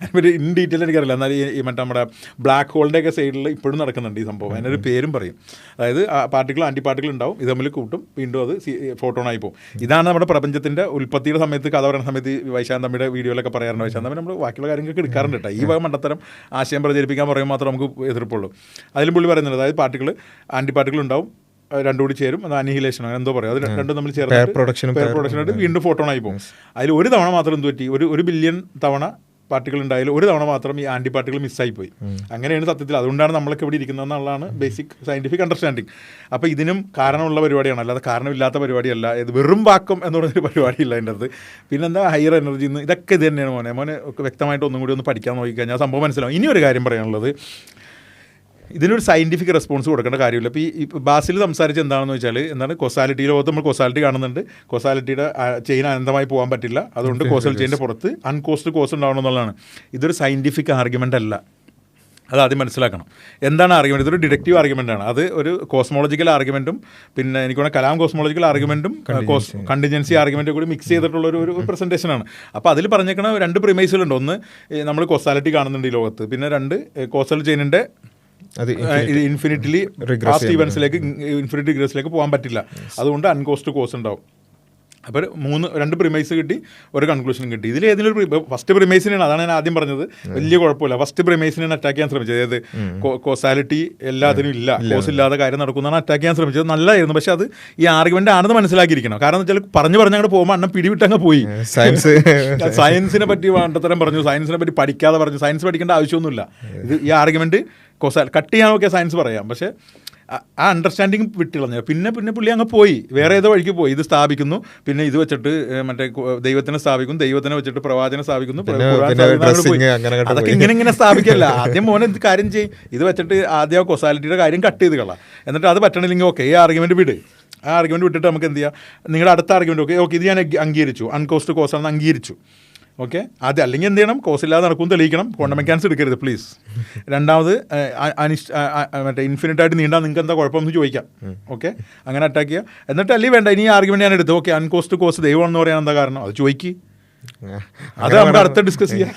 അതിന് ഇൻ ഡീറ്റെയിൽ എനിക്കറിയില്ല, എന്നാൽ ഈ മറ്റേ നമ്മുടെ ബ്ലാക്ക് ഹോളിൻ്റെയൊക്കെ സൈഡിൽ ഇപ്പോഴും നടക്കുന്നുണ്ട് ഈ സംഭവം. അതിനൊരു പേരും പറയും. അതായത് പാർട്ടികൾ ആൻറ്റി പാർട്ടികൾ ഉണ്ടാവും, ഇത് തമ്മിൽ കൂട്ടും, വീണ്ടും അത് ഫോട്ടോണായി പോകും. ഇതാണ് നമ്മുടെ പ്രപഞ്ചത്തിൻ്റെ ഉൽപ്പത്തിയുടെ സമയത്ത് കഥ പറയുന്ന സമയത്ത് വൈശാന്തമ്മിയുടെ വീഡിയോയിലൊക്കെ പറയാറുണ്ട്. വൈശാന്തമ്മ നമ്മൾ ബാക്കിയുള്ള കാര്യങ്ങളൊക്കെ എടുക്കാറുണ്ട് കേട്ടോ. ഈ മണ്ടത്തരം ആശയം പ്രചരിപ്പിക്കാൻ പറയുമ്പോൾ മാത്രം നമുക്ക് എതിർപ്പുള്ളൂ. അതിലും പുള്ളി പറയുന്നത്, അതായത് പാർട്ടികൾ ആൻറ്റി പാർട്ടികൾ ഉണ്ടാവും, രണ്ടും കൂടി ചേരും, അത് അനിഹിലേഷൻ എന്തോ പറയും, അത് രണ്ടും തമ്മിൽ ചേർന്ന് പ്രൊഡക്ഷനായിട്ട് വീണ്ടും ഫോട്ടോണായി പോകും. അതിൽ ഒരു തവണ മാത്രം എന്ത് പറ്റി, ഒരു ബില്യൺ തവണ പാർട്ടികൾ ഉണ്ടായാലും ഒരു തവണ മാത്രം ഈ ആൻറ്റി പാർട്ടികൾ മിസ്സായിപ്പോയി. അങ്ങനെയാണ് സത്യത്തിൽ. അതുകൊണ്ടാണ് നമ്മളൊക്കെ ഇവിടെ ഇരിക്കുന്നതെന്നുള്ളതാണ് ബേസിക് സയൻറ്റിഫിക് അണ്ടർസ്റ്റാൻഡിങ്. അപ്പോൾ ഇതിനും കാരണമുള്ള പരിപാടിയാണ്, അല്ലാതെ കാരണമില്ലാത്ത പരിപാടിയല്ല. ഇത് വെറും വാക്കം എന്ന് പറയുന്നൊരു പരിപാടിയില്ല അതിൻ്റെ അകത്ത്. പിന്നെന്താ ഹയർ എനർജി എന്ന്, ഇതൊക്കെ ഇത് തന്നെയാണ് മോനെ വ്യക്തമായിട്ട് ഒന്നും കൂടി ഒന്ന് പഠിക്കാൻ നോക്കിക്കഴിഞ്ഞാൽ സംഭവം മനസ്സിലാവും. ഇനി ഒരു കാര്യം പറയാനുള്ളത്, ഇതിനൊരു സയൻറ്റിഫിക് റെസ്പോൺസ് കൊടുക്കേണ്ട കാര്യമില്ല. ഇപ്പോൾ ഈ ബാസിൽ സംസാരിച്ച് എന്താണെന്ന് വെച്ചാൽ, എന്താണ് കോസാലിറ്റി, ലോകത്ത് നമ്മൾ കോസാലിറ്റി കാണുന്നുണ്ട്, കോസാലിറ്റിയുടെ ചെയിൻ അനന്തമായി പോകാൻ പറ്റില്ല, അതുകൊണ്ട് കോസൽ ചെയിൻ്റെ പുറത്ത് അൺകോസ്റ്റ് കോസ് ഉണ്ടാവണം എന്നുള്ളതാണ്. ഇതൊരു സയൻറ്റിഫിക് ആർഗ്യുമെൻ്റ് അല്ല, അത് ആദ്യം മനസ്സിലാക്കണം. എന്താണ് ആർഗ്യുമെൻറ്റ്? ഇതൊരു ഡിഡക്റ്റീവ് ആർഗ്യുമെൻ്റാണ്. അത് ഒരു കോസ്മോളജിക്കൽ ആർഗ്യുമെൻറ്റും പിന്നെ എനിക്ക് തോന്നുന്നു കലാം കോസ്മോളജിക്കൽ ആർഗ്യുമെൻറ്റും കണ്ടിജൻസി ആർഗ്യുമെൻറ്റും കൂടി മിക്സ് ചെയ്തിട്ടുള്ള ഒരു പ്രസൻറ്റേഷനാണ്. അപ്പോൾ അതിൽ പറഞ്ഞേക്കണ 2 പ്രിമൈസുകളുണ്ട്. ഒന്ന്, നമ്മൾ കോസാലിറ്റി കാണുന്നുണ്ട് ഈ ലോകത്ത്, പിന്നെ 2, കോസൽ ചെയിനിൻ്റെ ഇത് ഇൻഫിനിറ്റ്ലി പാസ്റ്റ് ഇവൻസിലേക്ക് ഇൻഫിനിറ്റി ഡിഗ്രീസിലേക്ക് പോകാൻ പറ്റില്ല, അതുകൊണ്ട് അൺകോസ്റ്റ് കോസ് ഉണ്ടാവും. അപ്പോൾ 2 പ്രിമൈസ് കിട്ടി, ഒരു കൺക്ലൂഷൻ കിട്ടി. ഇതിൽ ഏതെങ്കിലും ഒരു ഫസ്റ്റ് പ്രിമൈസിനാണ്, അതാണ് ഞാൻ ആദ്യം പറഞ്ഞത്, വലിയ കുഴപ്പമില്ല. ഫസ്റ്റ് പ്രിമൈസിനാണ് അറ്റാക്ക് ചെയ്യാൻ ശ്രമിച്ചത്. അതായത് കോസാലിറ്റി എല്ലാത്തിനും ഇല്ല, കോസ് ഇല്ലാതെ കാര്യം നടക്കുന്നതാണ് അറ്റാക്ക് ചെയ്യാൻ ശ്രമിച്ചത്. നല്ലതായിരുന്നു, പക്ഷെ അത് ഈ ആർഗ്യുമെന്റ് ആണെന്ന് മനസ്സിലാക്കിയിരിക്കണം. കാരണം എന്ന് വെച്ചാൽ പറഞ്ഞു അങ്ങോട്ട് പോകുമ്പോൾ അണ്ണം പിടിവിട്ടങ്ങ് പോയി. സയൻസിനെ പറ്റി വേണ്ടത്തരം പറഞ്ഞു, സയൻസിനെ പറ്റി പഠിക്കാതെ പറഞ്ഞു. സയൻസ് പഠിക്കേണ്ട ആവശ്യമൊന്നുമില്ല. ഇത് ഈ ആർഗ്യുമെന്റ് കട്ട് ചെയ്യാൻ നോക്കിയാൽ സയൻസ് പറയാം, പക്ഷേ ആ അണ്ടർസ്റ്റാൻഡിങ് വിട്ടുകളഞ്ഞു. പിന്നെ പുള്ളി അങ്ങ് പോയി, വേറെ ഏതോ വഴിക്ക് പോയി. ഇത് സ്ഥാപിക്കുന്നു, പിന്നെ ഇത് വെച്ചിട്ട് മറ്റേ ദൈവത്തിനെ സ്ഥാപിക്കും, ദൈവത്തിനെ വെച്ചിട്ട് പ്രവാചനെ സ്ഥാപിക്കുന്നു, അതൊക്കെ ഇങ്ങനെ സ്ഥാപിക്കല്ല. ആദ്യം മോനെ ഇത് കാര്യം ചെയ്യും, ഇത് വെച്ചിട്ട് ആദ്യം കൊസാലിറ്റിയുടെ കാര്യം കട്ട് ചെയ്ത് കളാം. എന്നിട്ട് അത് പറ്റണില്ലെങ്കിൽ ഓക്കെ, ഈ ആർഗ്യുമെന്റ് വിട്. ആ ആർഗ്യുമെന്റ് വിട്ടിട്ട് നമുക്ക് എന്ത് ചെയ്യാം, നിങ്ങളുടെ അടുത്ത ആർഗ്യുമെന്റ് ഓക്കെ ഇത് ഞാൻ അംഗീകരിച്ചു, അൺകോസ്റ്റ് കോസാണെന്ന് അംഗീകരിച്ചു. ഓക്കെ, അത് അല്ലെങ്കിൽ എന്ത് ചെയ്യണം, കോസ് ഇല്ലാതെ നടക്കും തെളിയിക്കണം. ക്വാണ്ടം മെക്കാനിക്സ് എടുക്കരുത് പ്ലീസ്. രണ്ടാമത് മറ്റേ ഇൻഫിനിറ്റായിട്ട് നീണ്ടാൽ നിങ്ങൾക്ക് എന്താ കുഴപ്പമെന്ന് ചോദിക്കാം. ഓക്കെ, അങ്ങനെ അറ്റാക്ക് ചെയ്യുക. എന്നിട്ട് അല്ലെങ്കിൽ വേണ്ട, ഇനി ആർഗ്യുമെന്റ് ഞാൻ എടുത്തു, ഓക്കെ അൺകോസ്റ്റ് കോസ് ദൈവമാണെന്ന് പറയാൻ എന്താ കാരണം, അത് ചോദിക്കുക. അത് നമുക്ക് അടുത്ത ഡിസ്കസ് ചെയ്യാം.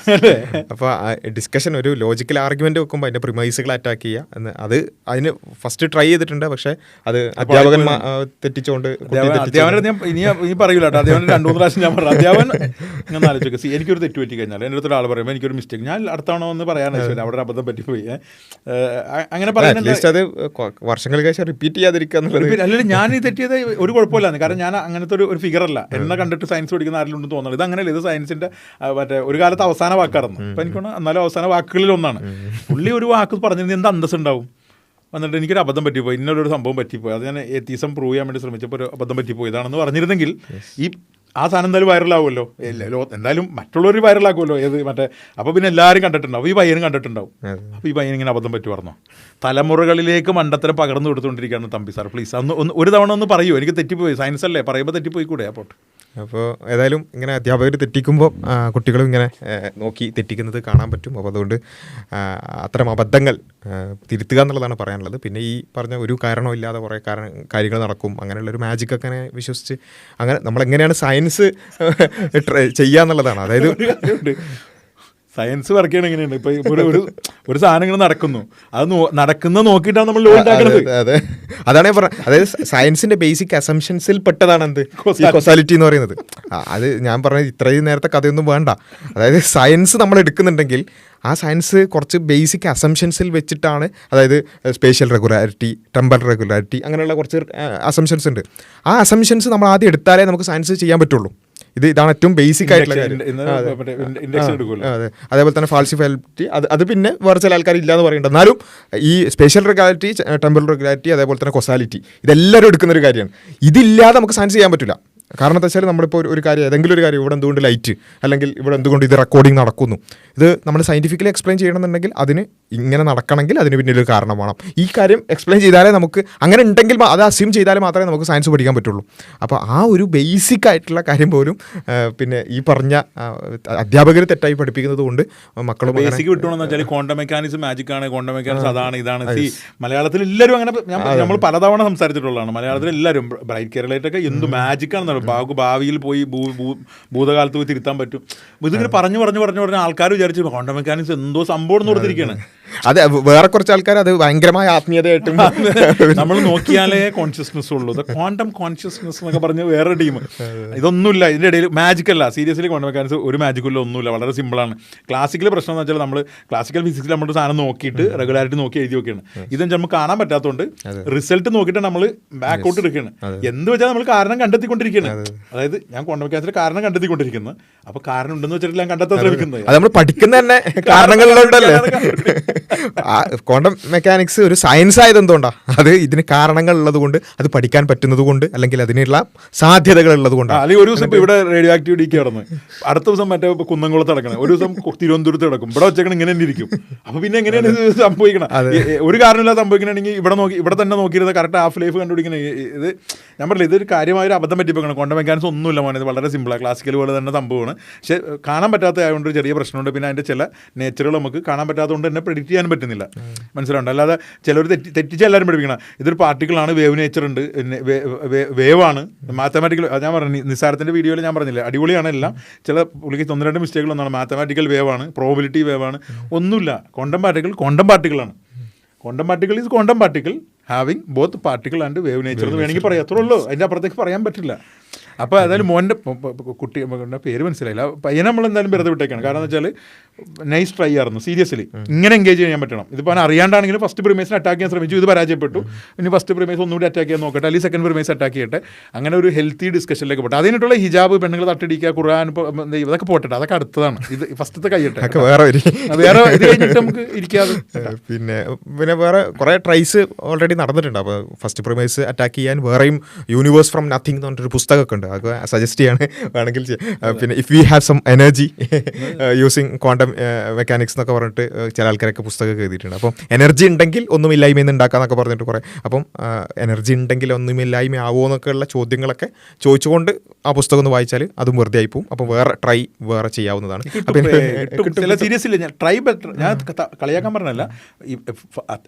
അപ്പോൾ ഡിസ്കഷൻ ഒരു ലോജിക്കൽ ആർഗ്യുമെന്റ് വെക്കുമ്പോൾ അതിന്റെ പ്രിമൈസുകൾ അറ്റാക്ക് ചെയ്യുക, അത് അതിന് ഫസ്റ്റ് ട്രൈ ചെയ്തിട്ടുണ്ട്. പക്ഷേ അത് അധ്യാപകൻ തെറ്റിച്ചുകൊണ്ട് അധ്യാപനം ഇനി പറയൂല കേട്ടോ. അധ്യാപനം 2-3 പ്രാവശ്യം ഞാൻ പറഞ്ഞു. അധ്യാപൻ ഇങ്ങനെ ആലോചിക്കുക, എനിക്കൊരു തെറ്റ് പറ്റി കഴിഞ്ഞാൽ എൻ്റെ അടുത്ത് ഒരാൾ പറയുമ്പോൾ എനിക്കൊരു മിസ്റ്റേക്ക്, ഞാൻ അടുത്താണോ എന്ന് പറയാൻ ആവശ്യമില്ല, അവിടെ അബദ്ധം പറ്റിപ്പോയി അങ്ങനെ പറയുന്നത്. അത് വർഷങ്ങൾക്ക് ശേഷം റിപ്പീറ്റ് ചെയ്യാതിരിക്കുക എന്നുള്ളത്. അല്ലെങ്കിൽ ഞാൻ ഈ തെറ്റിയത് ഒരു കുഴപ്പമില്ലാന്ന്, കാരണം ഞാൻ അങ്ങനത്തെ ഒരു ഫിഗറല്ല. എന്നെ കണ്ടിട്ട് സയൻസ് പഠിക്കുന്ന ആരെങ്കിലും ഉണ്ടെന്ന് തോന്നുന്നത്. ഇത് അങ്ങനെയല്ല, ഇത് സയൻസിന്റെ മറ്റേ ഒരു കാലത്ത് അവസാന വാക്കായിരുന്നു. അപ്പം എനിക്കാണ് എന്നാലും അവസാന വാക്കുകളിൽ ഒന്നാണ്. പുള്ളി ഒരു വാക്ക് പറഞ്ഞിരുന്നത് എന്ത് അന്തസ് ഉണ്ടാവും. വന്നിട്ട് എനിക്കൊരു അബദ്ധം പറ്റിപ്പോയി, ഇന്നൊരു സംഭവം പറ്റിപ്പോയി, അത് ഞാൻ എത്തീസം പ്രൂവ് ചെയ്യാൻ വേണ്ടി ശ്രമിച്ചപ്പോൾ ഒരു അബദ്ധം പറ്റിപ്പോയി ഇതാണെന്ന് പറഞ്ഞിരുന്നെങ്കിൽ ഈ ആ സാധനം എന്തായാലും വൈറലാവുമല്ലോ, എന്തായാലും മറ്റുള്ളവർ വൈറലാക്കുമല്ലോ. ഏത് മറ്റേ അപ്പോൾ പിന്നെ എല്ലാവരും കണ്ടിട്ടുണ്ടാവും, ഈ പയ്യനും കണ്ടിട്ടുണ്ടാവും. അപ്പോൾ ഈ പയ്യൻ ഇങ്ങനെ അബദ്ധം പറ്റി പറഞ്ഞോ. തലമുറകളിലേക്ക് മണ്ടത്തരം പകർന്നു കൊടുത്തുകൊണ്ടിരിക്കുകയാണ് തമ്പി സാർ. പ്ലീസ് ഒന്ന് ഒരു തവണ ഒന്ന് പറയൂ, എനിക്ക് തെറ്റിപ്പോയി, സയൻസ് അല്ലേ പറയുമ്പോൾ തെറ്റിപ്പോയി കൂടെ. അപ്പോൾ ഏതായാലും ഇങ്ങനെ അധ്യാപകർ തെറ്റിക്കുമ്പോൾ കുട്ടികളും ഇങ്ങനെ നോക്കി തെറ്റിക്കുന്നത് കാണാൻ പറ്റും. അപ്പോൾ അതുകൊണ്ട് അത്തരം അബദ്ധങ്ങൾ തിരുത്തുക എന്നുള്ളതാണ് പറയാനുള്ളത്. പിന്നെ ഈ പറഞ്ഞ ഒരു കാരണമില്ലാതെ കുറേ കാര്യങ്ങൾ നടക്കും, അങ്ങനെയുള്ളൊരു മാജിക്കൊക്കെ അങ്ങനെ വിശ്വസിച്ച് അങ്ങനെ നമ്മളെങ്ങനെയാണ് സയൻസ് ചെയ്യുക എന്നുള്ളതാണ്. അതായത് സയൻസ് വർക്ക് ചെയ്യണം എങ്ങനെയാണ്, ഇപ്പൊ ഒരു സാധനം ഇങ്ങനെ നടക്കുന്നു, അത് നടക്കുന്ന നോക്കിയിട്ടാണ് നമ്മൾ ലോ ഉണ്ടാക്കുന്നത്. അതെ, അതാണ് പറഞ്ഞത്. അതായത് സയൻസിന്റെ ബേസിക് അസംഷൻസിൽ പെട്ടതാണ് എന്ത് കോസാലിറ്റി എന്ന് പറയുന്നത്. അത് ഞാൻ പറഞ്ഞത് ഇത്രയും നേരത്തെ കഥയൊന്നും വേണ്ട. അതായത് സയൻസ് നമ്മൾ എടുക്കുന്നുണ്ടെങ്കിൽ ആ സയൻസ് കുറച്ച് ബേസിക് അസംഷൻസിൽ വെച്ചിട്ടാണ്, അതായത് സ്പേഷ്യൽ റെഗുലാരിറ്റി, ടെമ്പറൽ റെഗുലാരിറ്റി, അങ്ങനെയുള്ള കുറച്ച് അസംഷൻസ് ഉണ്ട്. ആ അസംഷൻസ് നമ്മൾ ആദ്യം എടുത്താലേ നമുക്ക് സയൻസ് ചെയ്യാൻ പറ്റുള്ളൂ. ഇതാണ് ഏറ്റവും ബേസിക് ആയിട്ടുള്ള കാര്യം. അതെ, അതേപോലെ തന്നെ ഫാൾസിഫൈബിലിറ്റി, അത് പിന്നെ വേറെ ചില ആൾക്കാർ ഇല്ലയെന്ന് പറയുന്നുണ്ട്. എന്നാലും ഈ സ്പേഷ്യൽ റെഗുലാരിറ്റി, ടെമ്പറൽ റെഗുലാരിറ്റി, അതേപോലെ തന്നെ കൊസാലിറ്റി, ഇതെല്ലാവരും എടുക്കുന്നൊരു കാര്യമാണ്. ഇതില്ലാതെ നമുക്ക് സയൻസ് ചെയ്യാൻ പറ്റില്ല. കാരണം എന്താ വെച്ചാൽ നമ്മളിപ്പോൾ ഒരു കാര്യം, ഏതെങ്കിലും ഒരു കാര്യം, ഇവിടെ എന്തുകൊണ്ട് ലൈറ്റ്, അല്ലെങ്കിൽ ഇവിടെ എന്തുകൊണ്ട് ഇത് റെക്കോർഡിംഗ് നടക്കുന്നു, ഇത് നമ്മൾ സയൻറ്റിഫിക്കലി എക്സ്പ്ലെയിൻ ചെയ്യണമെന്നുണ്ടെങ്കിൽ അതിന് ഇങ്ങനെ നടക്കണമെങ്കിൽ അതിന് പിന്നിലൊരു കാരണം വേണം. ഈ കാര്യം എക്സ്പ്ലെയിൻ ചെയ്താലേ നമുക്ക്, അങ്ങനെ ഉണ്ടെങ്കിൽ അത് അസ്യൂം ചെയ്താലേ മാത്രമേ നമുക്ക് സയൻസ് പഠിക്കാൻ പറ്റുള്ളൂ. അപ്പോൾ ആ ഒരു ബേസിക് ആയിട്ടുള്ള കാര്യം പോലും പിന്നെ ഈ പറഞ്ഞ അധ്യാപകർ തെറ്റായി പഠിപ്പിക്കുന്നത് കൊണ്ട് മക്കളും ബേസിക് വിട്ടോണെന്ന് വെച്ചാൽ ക്വാണ്ടം മെക്കാനിക്സ് മാജിക് ആണ്, ക്വാണ്ടം മെക്കാനിക്സ് അതാണ് ഇതാണ്. മലയാളത്തിൽ എല്ലാവരും അങ്ങനെ നമ്മൾ പലതവണ സംസാരിച്ചിട്ടുള്ളതാണ്. മലയാളത്തിൽ എല്ലാവരും ബ്രൈറ്റ് കേരളയിലൊക്കെ എന്ത് മാജിക് ആണെന്ന് ഭാവിയിൽ പോയി ഭൂതകാലത്ത് പോയി തിരുത്താൻ പറ്റും. ഇതിങ്ങനെ പറഞ്ഞു ആൾക്കാർ വിചാരിച്ചു ക്വാണ്ടം മെക്കാനിക്സ് എന്തോ സംഭവം എന്ന് കൊടുത്തിരിക്കുകയാണ്. അതെ, വേറെ കുറച്ച് ആൾക്കാർ അത് ഭയങ്കരമായ ആത്മീയതയായിട്ടും നമ്മൾ നോക്കിയാലേ കോൺഷ്യസ്നെസ് ഉള്ളൂ. ക്വാണ്ടം കോൺഷ്യസ്നെസ് എന്നൊക്കെ പറഞ്ഞ് വേറെ ടീം. ഇതൊന്നുമില്ല, ഇതിൻ്റെ ഇടയിൽ മാജിക് അല്ല. സീരിയസ്ലി ക്വാണ്ടം മെക്കാനിക്സ് ഒരു മാജിക്കില്ല, ഒന്നുമില്ല, വളരെ സിമ്പിളാണ്. ക്ലാസിക്കൽ പ്രശ്നം എന്ന് വെച്ചാൽ നമ്മൾ ക്ലാസിക്കൽ ഫിസിക്സിൽ നമ്മൾ സാധനം നോക്കിയിട്ട് റെഗുലാരിറ്റി നോക്കി എഴുതി നോക്കിയാണ്. ഇതെന്ന് നമുക്ക് കാണാൻ പറ്റാത്തതുകൊണ്ട് റിസൾട്ട് നോക്കിയിട്ട് നമ്മൾ ബാക്കൗട്ട് എടുക്കുകയാണ്. എന്ത് വെച്ചാൽ നമ്മൾ കാരണം കണ്ടെത്തിക്കൊണ്ടിരിക്കുകയാണ്. അതായത് ഞാൻ ക്വാണ്ടം മെക്കാനിക്സിന്റെ കാരണം കണ്ടെത്തിക്കൊണ്ടിരിക്കുന്നത്. അപ്പോൾ കാരണം ഉണ്ടെന്ന് വെച്ചിട്ട് ഞാൻ കണ്ടെത്താൻ ശ്രമിക്കുന്നത്. അത് നമ്മൾ പഠിക്കുന്ന തന്നെ കാരണങ്ങളിലുണ്ടല്ലേ. ക്വാണ്ടം മെക്കാനിക്സ് ഒരു സയൻസ് ആയത് എന്തുകൊണ്ടാണ്? അത് ഇതിന് കാരണങ്ങൾ ഉള്ളത് കൊണ്ട്, അത് പഠിക്കാൻ പറ്റുന്നത് കൊണ്ട്, അല്ലെങ്കിൽ അതിനുള്ള സാധ്യതകൾ ഉള്ളത് കൊണ്ടാണ്. അല്ലെങ്കിൽ ഒരു ദിവസം ഇവിടെ റേഡിയോ ആക്റ്റീവ് ഡി കിടന്ന്, അടുത്ത ദിവസം മറ്റേ കുന്നംകുളത്ത് കിടക്കണം, ഒരു ദിവസം തിരുവനന്തപുരത്ത് കിടക്കും, ഇവിടെ വെച്ചേക്കണം ഇങ്ങനെ തന്നെ ഇരിക്കും. അപ്പൊ പിന്നെ എങ്ങനെയാണ് ഇത് സംഭവിക്കണം? ഒരു കാരണമില്ലാതെ സംഭവിക്കണമെങ്കിൽ ഇവിടെ തന്നെ നോക്കിയിരുന്ന കറക്റ്റ് ഹാഫ് ലൈഫ് കണ്ടുപിടിക്കണം. ഇത് ഞാൻ പറഞ്ഞില്ല, ഇതൊരു കാര്യമായ ഒരു അബദ്ധം പറ്റിപ്പോക്കണം. ക്വാണ്ടം മെക്കാനിക്സ് ഒന്നുമില്ല മോനെ, ഇത് വളരെ സിമ്പിളാണ്, ക്ലാസിക്കൽ പോലെ തന്നെ സംഭവമാണ്. പക്ഷെ കാണാൻ പറ്റാത്ത ആയതുകൊണ്ട് ചെറിയ പ്രശ്നമുണ്ട്. പിന്നെ അതിൻ്റെ ചില നേച്ചറുകൾ നമുക്ക് കാണാൻ പറ്റാത്തതുകൊണ്ട് തന്നെ പ്രെഡിക്റ്റ് ചെയ്യാൻ പറ്റുന്നില്ല. മനസ്സിലുണ്ട്. അല്ലാതെ ചിലർ തെറ്റിച്ച് എല്ലാവരും പഠിപ്പിക്കണം. ഇതൊരു പാർട്ടിക്കിളാണ്, വേവ് നേച്ചർ ഉണ്ട്, വേവാണ്, മാത്തമാറ്റിക്കൽ. ഞാൻ പറഞ്ഞു നിസാരത്തിൻ്റെ വീഡിയോയിൽ ഞാൻ പറഞ്ഞില്ല, അടിപൊളിയാണ് എല്ലാം. ചില പുള്ളിക്ക് 1-2 മിസ്റ്റേക്കുകളൊന്നാണ്. മാത്തമാറ്റിക്കൽ വേവാണ്, പ്രോബിലിറ്റി വേവാണ്, ഒന്നുമില്ല. ക്വാണ്ടം പാർട്ടിക്കിളാണ്. Quantum particle is quantum particle having both particle and wave nature എന്ന് വേണമെങ്കിൽ പറയാം. അത്രേ ഉള്ളൂ, അതിൻ്റെ അപ്പുറത്തേക്ക് പറയാൻ പറ്റില്ല. അപ്പോൾ ഏതായാലും മോൻ്റെ കുട്ടി പേര് മനസ്സിലായില്ല, പയ്യനെ നമ്മൾ എന്തായാലും വെറുതെ വിട്ടേക്കാണ്. കാരണം എന്ന് വെച്ചാൽ നൈസ് ട്രൈ ആയിരുന്നു സീരിയസ്ലി, ഇങ്ങനെ എൻഗേജ് ചെയ്യാൻ പറ്റണം. ഇതിപ്പോൾ അവൻ അറിയാണ്ടാണെങ്കിലും ഫസ്റ്റ് പ്രിമേസിന് അറ്റാക്ക് ചെയ്യാൻ ശ്രമിച്ചു, ഇത് പരാജയപ്പെട്ടു. ഇനി ഫസ്റ്റ് പ്രിമേസ് ഒന്നുകൂടി അറ്റാക്ക് ചെയ്യാൻ നോക്കട്ടെ, അല്ലെങ്കിൽ സെക്കൻഡ് പ്രിമേസ് അറ്റാക്ക് ചെയ്യട്ടെ. അങ്ങനെ ഒരു ഹെൽത്തി ഡിസ്കഷനിലേക്ക് പോട്ടെ. അതിനായിട്ടുള്ള ഹിജാബ്, പെണ്ണുങ്ങൾ തട്ടിടിക്കുക, ഖുർആൻ, ഇതൊക്കെ പോട്ടെ, അതൊക്കെ അടുത്തതാണ്. ഇത് ഫസ്റ്റത്തെ കൈയ്യട്ടെ, വേറെ ഇത് കഴിഞ്ഞിട്ട് നമുക്ക് ഇരിക്കാതെ. പിന്നെ വേറെ കുറേ ട്രൈസ് ഓൾറെഡി നടന്നിട്ടുണ്ട്. അപ്പോൾ ഫസ്റ്റ് പ്രിമേസ് അറ്റാക്ക് ചെയ്യാൻ വേറെയും യൂണിവേഴ്സ് ഫ്രം നത്തിങ് എന്ന് പറഞ്ഞിട്ടൊരു പുസ്തകമൊക്കെ ഉണ്ട്, അതൊക്കെ സജസ്റ്റ് ചെയ്യാണ് വേണമെങ്കിൽ. പിന്നെ if we have some energy using quantum mechanics എന്നൊക്കെ പറഞ്ഞിട്ട് ചില ആൾക്കാരൊക്കെ പുസ്തകമൊക്കെ എഴുതിയിട്ടുണ്ട്. അപ്പം എനർജി ഉണ്ടെങ്കിൽ ഒന്നുമില്ലായ്മയിൽ നിന്ന് ഉണ്ടാക്കാന്നൊക്കെ പറഞ്ഞിട്ട് കുറേ. അപ്പം എനർജി ഉണ്ടെങ്കിൽ ഒന്നുമില്ലായ്മ ആവുമോ എന്നൊക്കെയുള്ള ചോദ്യങ്ങളൊക്കെ ചോദിച്ചുകൊണ്ട് ആ പുസ്തകം ഒന്ന് വായിച്ചാൽ അതും വെറുതെ ആയിപ്പോവും. അപ്പം വേറെ ചെയ്യാവുന്നതാണ്. സീരിയസ്ലി ഞാൻ ട്രൈ ബെറ്റർ, ഞാൻ കളിയാക്കാൻ പറഞ്ഞല്ല,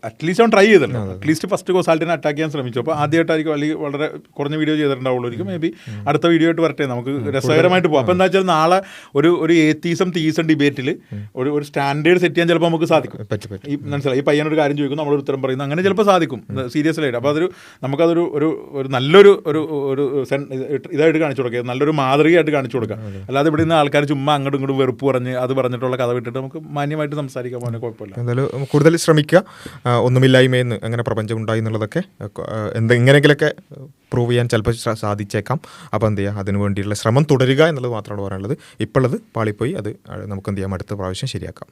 അറ്റ്ലീസ്റ്റ് അവൻ ട്രൈ ചെയ്തല്ലോ. അറ്റ്ലീസ്റ്റ് ഫസ്റ്റ് കോസാലിറ്റിനെ അറ്റാക്ക് ചെയ്യാൻ ശ്രമിച്ചു. അപ്പോൾ ആദ്യമായിട്ടായിരിക്കും, അല്ലെങ്കിൽ വളരെ കുറഞ്ഞ വീഡിയോ ചെയ്തിട്ടുണ്ടാവുള്ളൂ. മേ ബി അടുത്ത വീഡിയോ ആയിട്ട് വരട്ടെ, നമുക്ക് രസകരമായിട്ട് പോകും. അപ്പോൾ എന്താ വെച്ചാൽ നാളെ ഒരു ഏത്തീസം തീസം ഡിബേറ്റിൽ ഒരു സ്റ്റാൻഡേർഡ് സെറ്റ് ചെയ്യാൻ ചിലപ്പോൾ നമുക്ക് സാധിക്കും. ഈ മനസ്സിലായി, ഈ പയ്യനൊരു കാര്യം ചോദിക്കും, നമ്മളൊരു ഉത്തരം പറയുന്നു, അങ്ങനെ ചിലപ്പോൾ സാധിക്കും സീരിയസ്ലി ആയിട്ട്. അപ്പോൾ നമുക്കതൊരു നല്ലൊരു ഇതായിട്ട് കാണിച്ചു കൊടുക്കുക, നല്ലൊരു മാതൃകയായിട്ട് കാണിച്ചു കൊടുക്കുക. അല്ലാതെ ഇവിടെ നിന്ന് ആൾക്കാർ ചുമ്മാ അങ്ങോട്ടും ഇങ്ങോട്ടും വെറുപ്പ് പറഞ്ഞ് അത് പറഞ്ഞിട്ടുള്ള കഥ വിട്ടിട്ട് നമുക്ക് മാന്യമായിട്ട് സംസാരിക്കാൻ പോകുന്ന കുഴപ്പമില്ല. എന്തായാലും കൂടുതൽ ശ്രമിക്കുക, ഒന്നുമില്ലായ്മയെന്ന് അങ്ങനെ പ്രപഞ്ചം ഉണ്ടായി എന്നുള്ളതൊക്കെ എങ്ങനെയെങ്കിലൊക്കെ പ്രൂവ് ചെയ്യാൻ ചിലപ്പോൾ സാധിച്ചേക്കാം. അപ്പോൾ എന്ത് ചെയ്യുക, അതിന് വേണ്ടിയുള്ള ശ്രമം തുടരുക എന്നുള്ളത് മാത്രമാണ് പറയാനുള്ളത്. ഇപ്പോൾ ഉള്ളത് പാളിപ്പോയി, അത് നമുക്ക് എന്ത് ചെയ്യാം, അടുത്ത പ്രാവശ്യം ശരിയാക്കാം.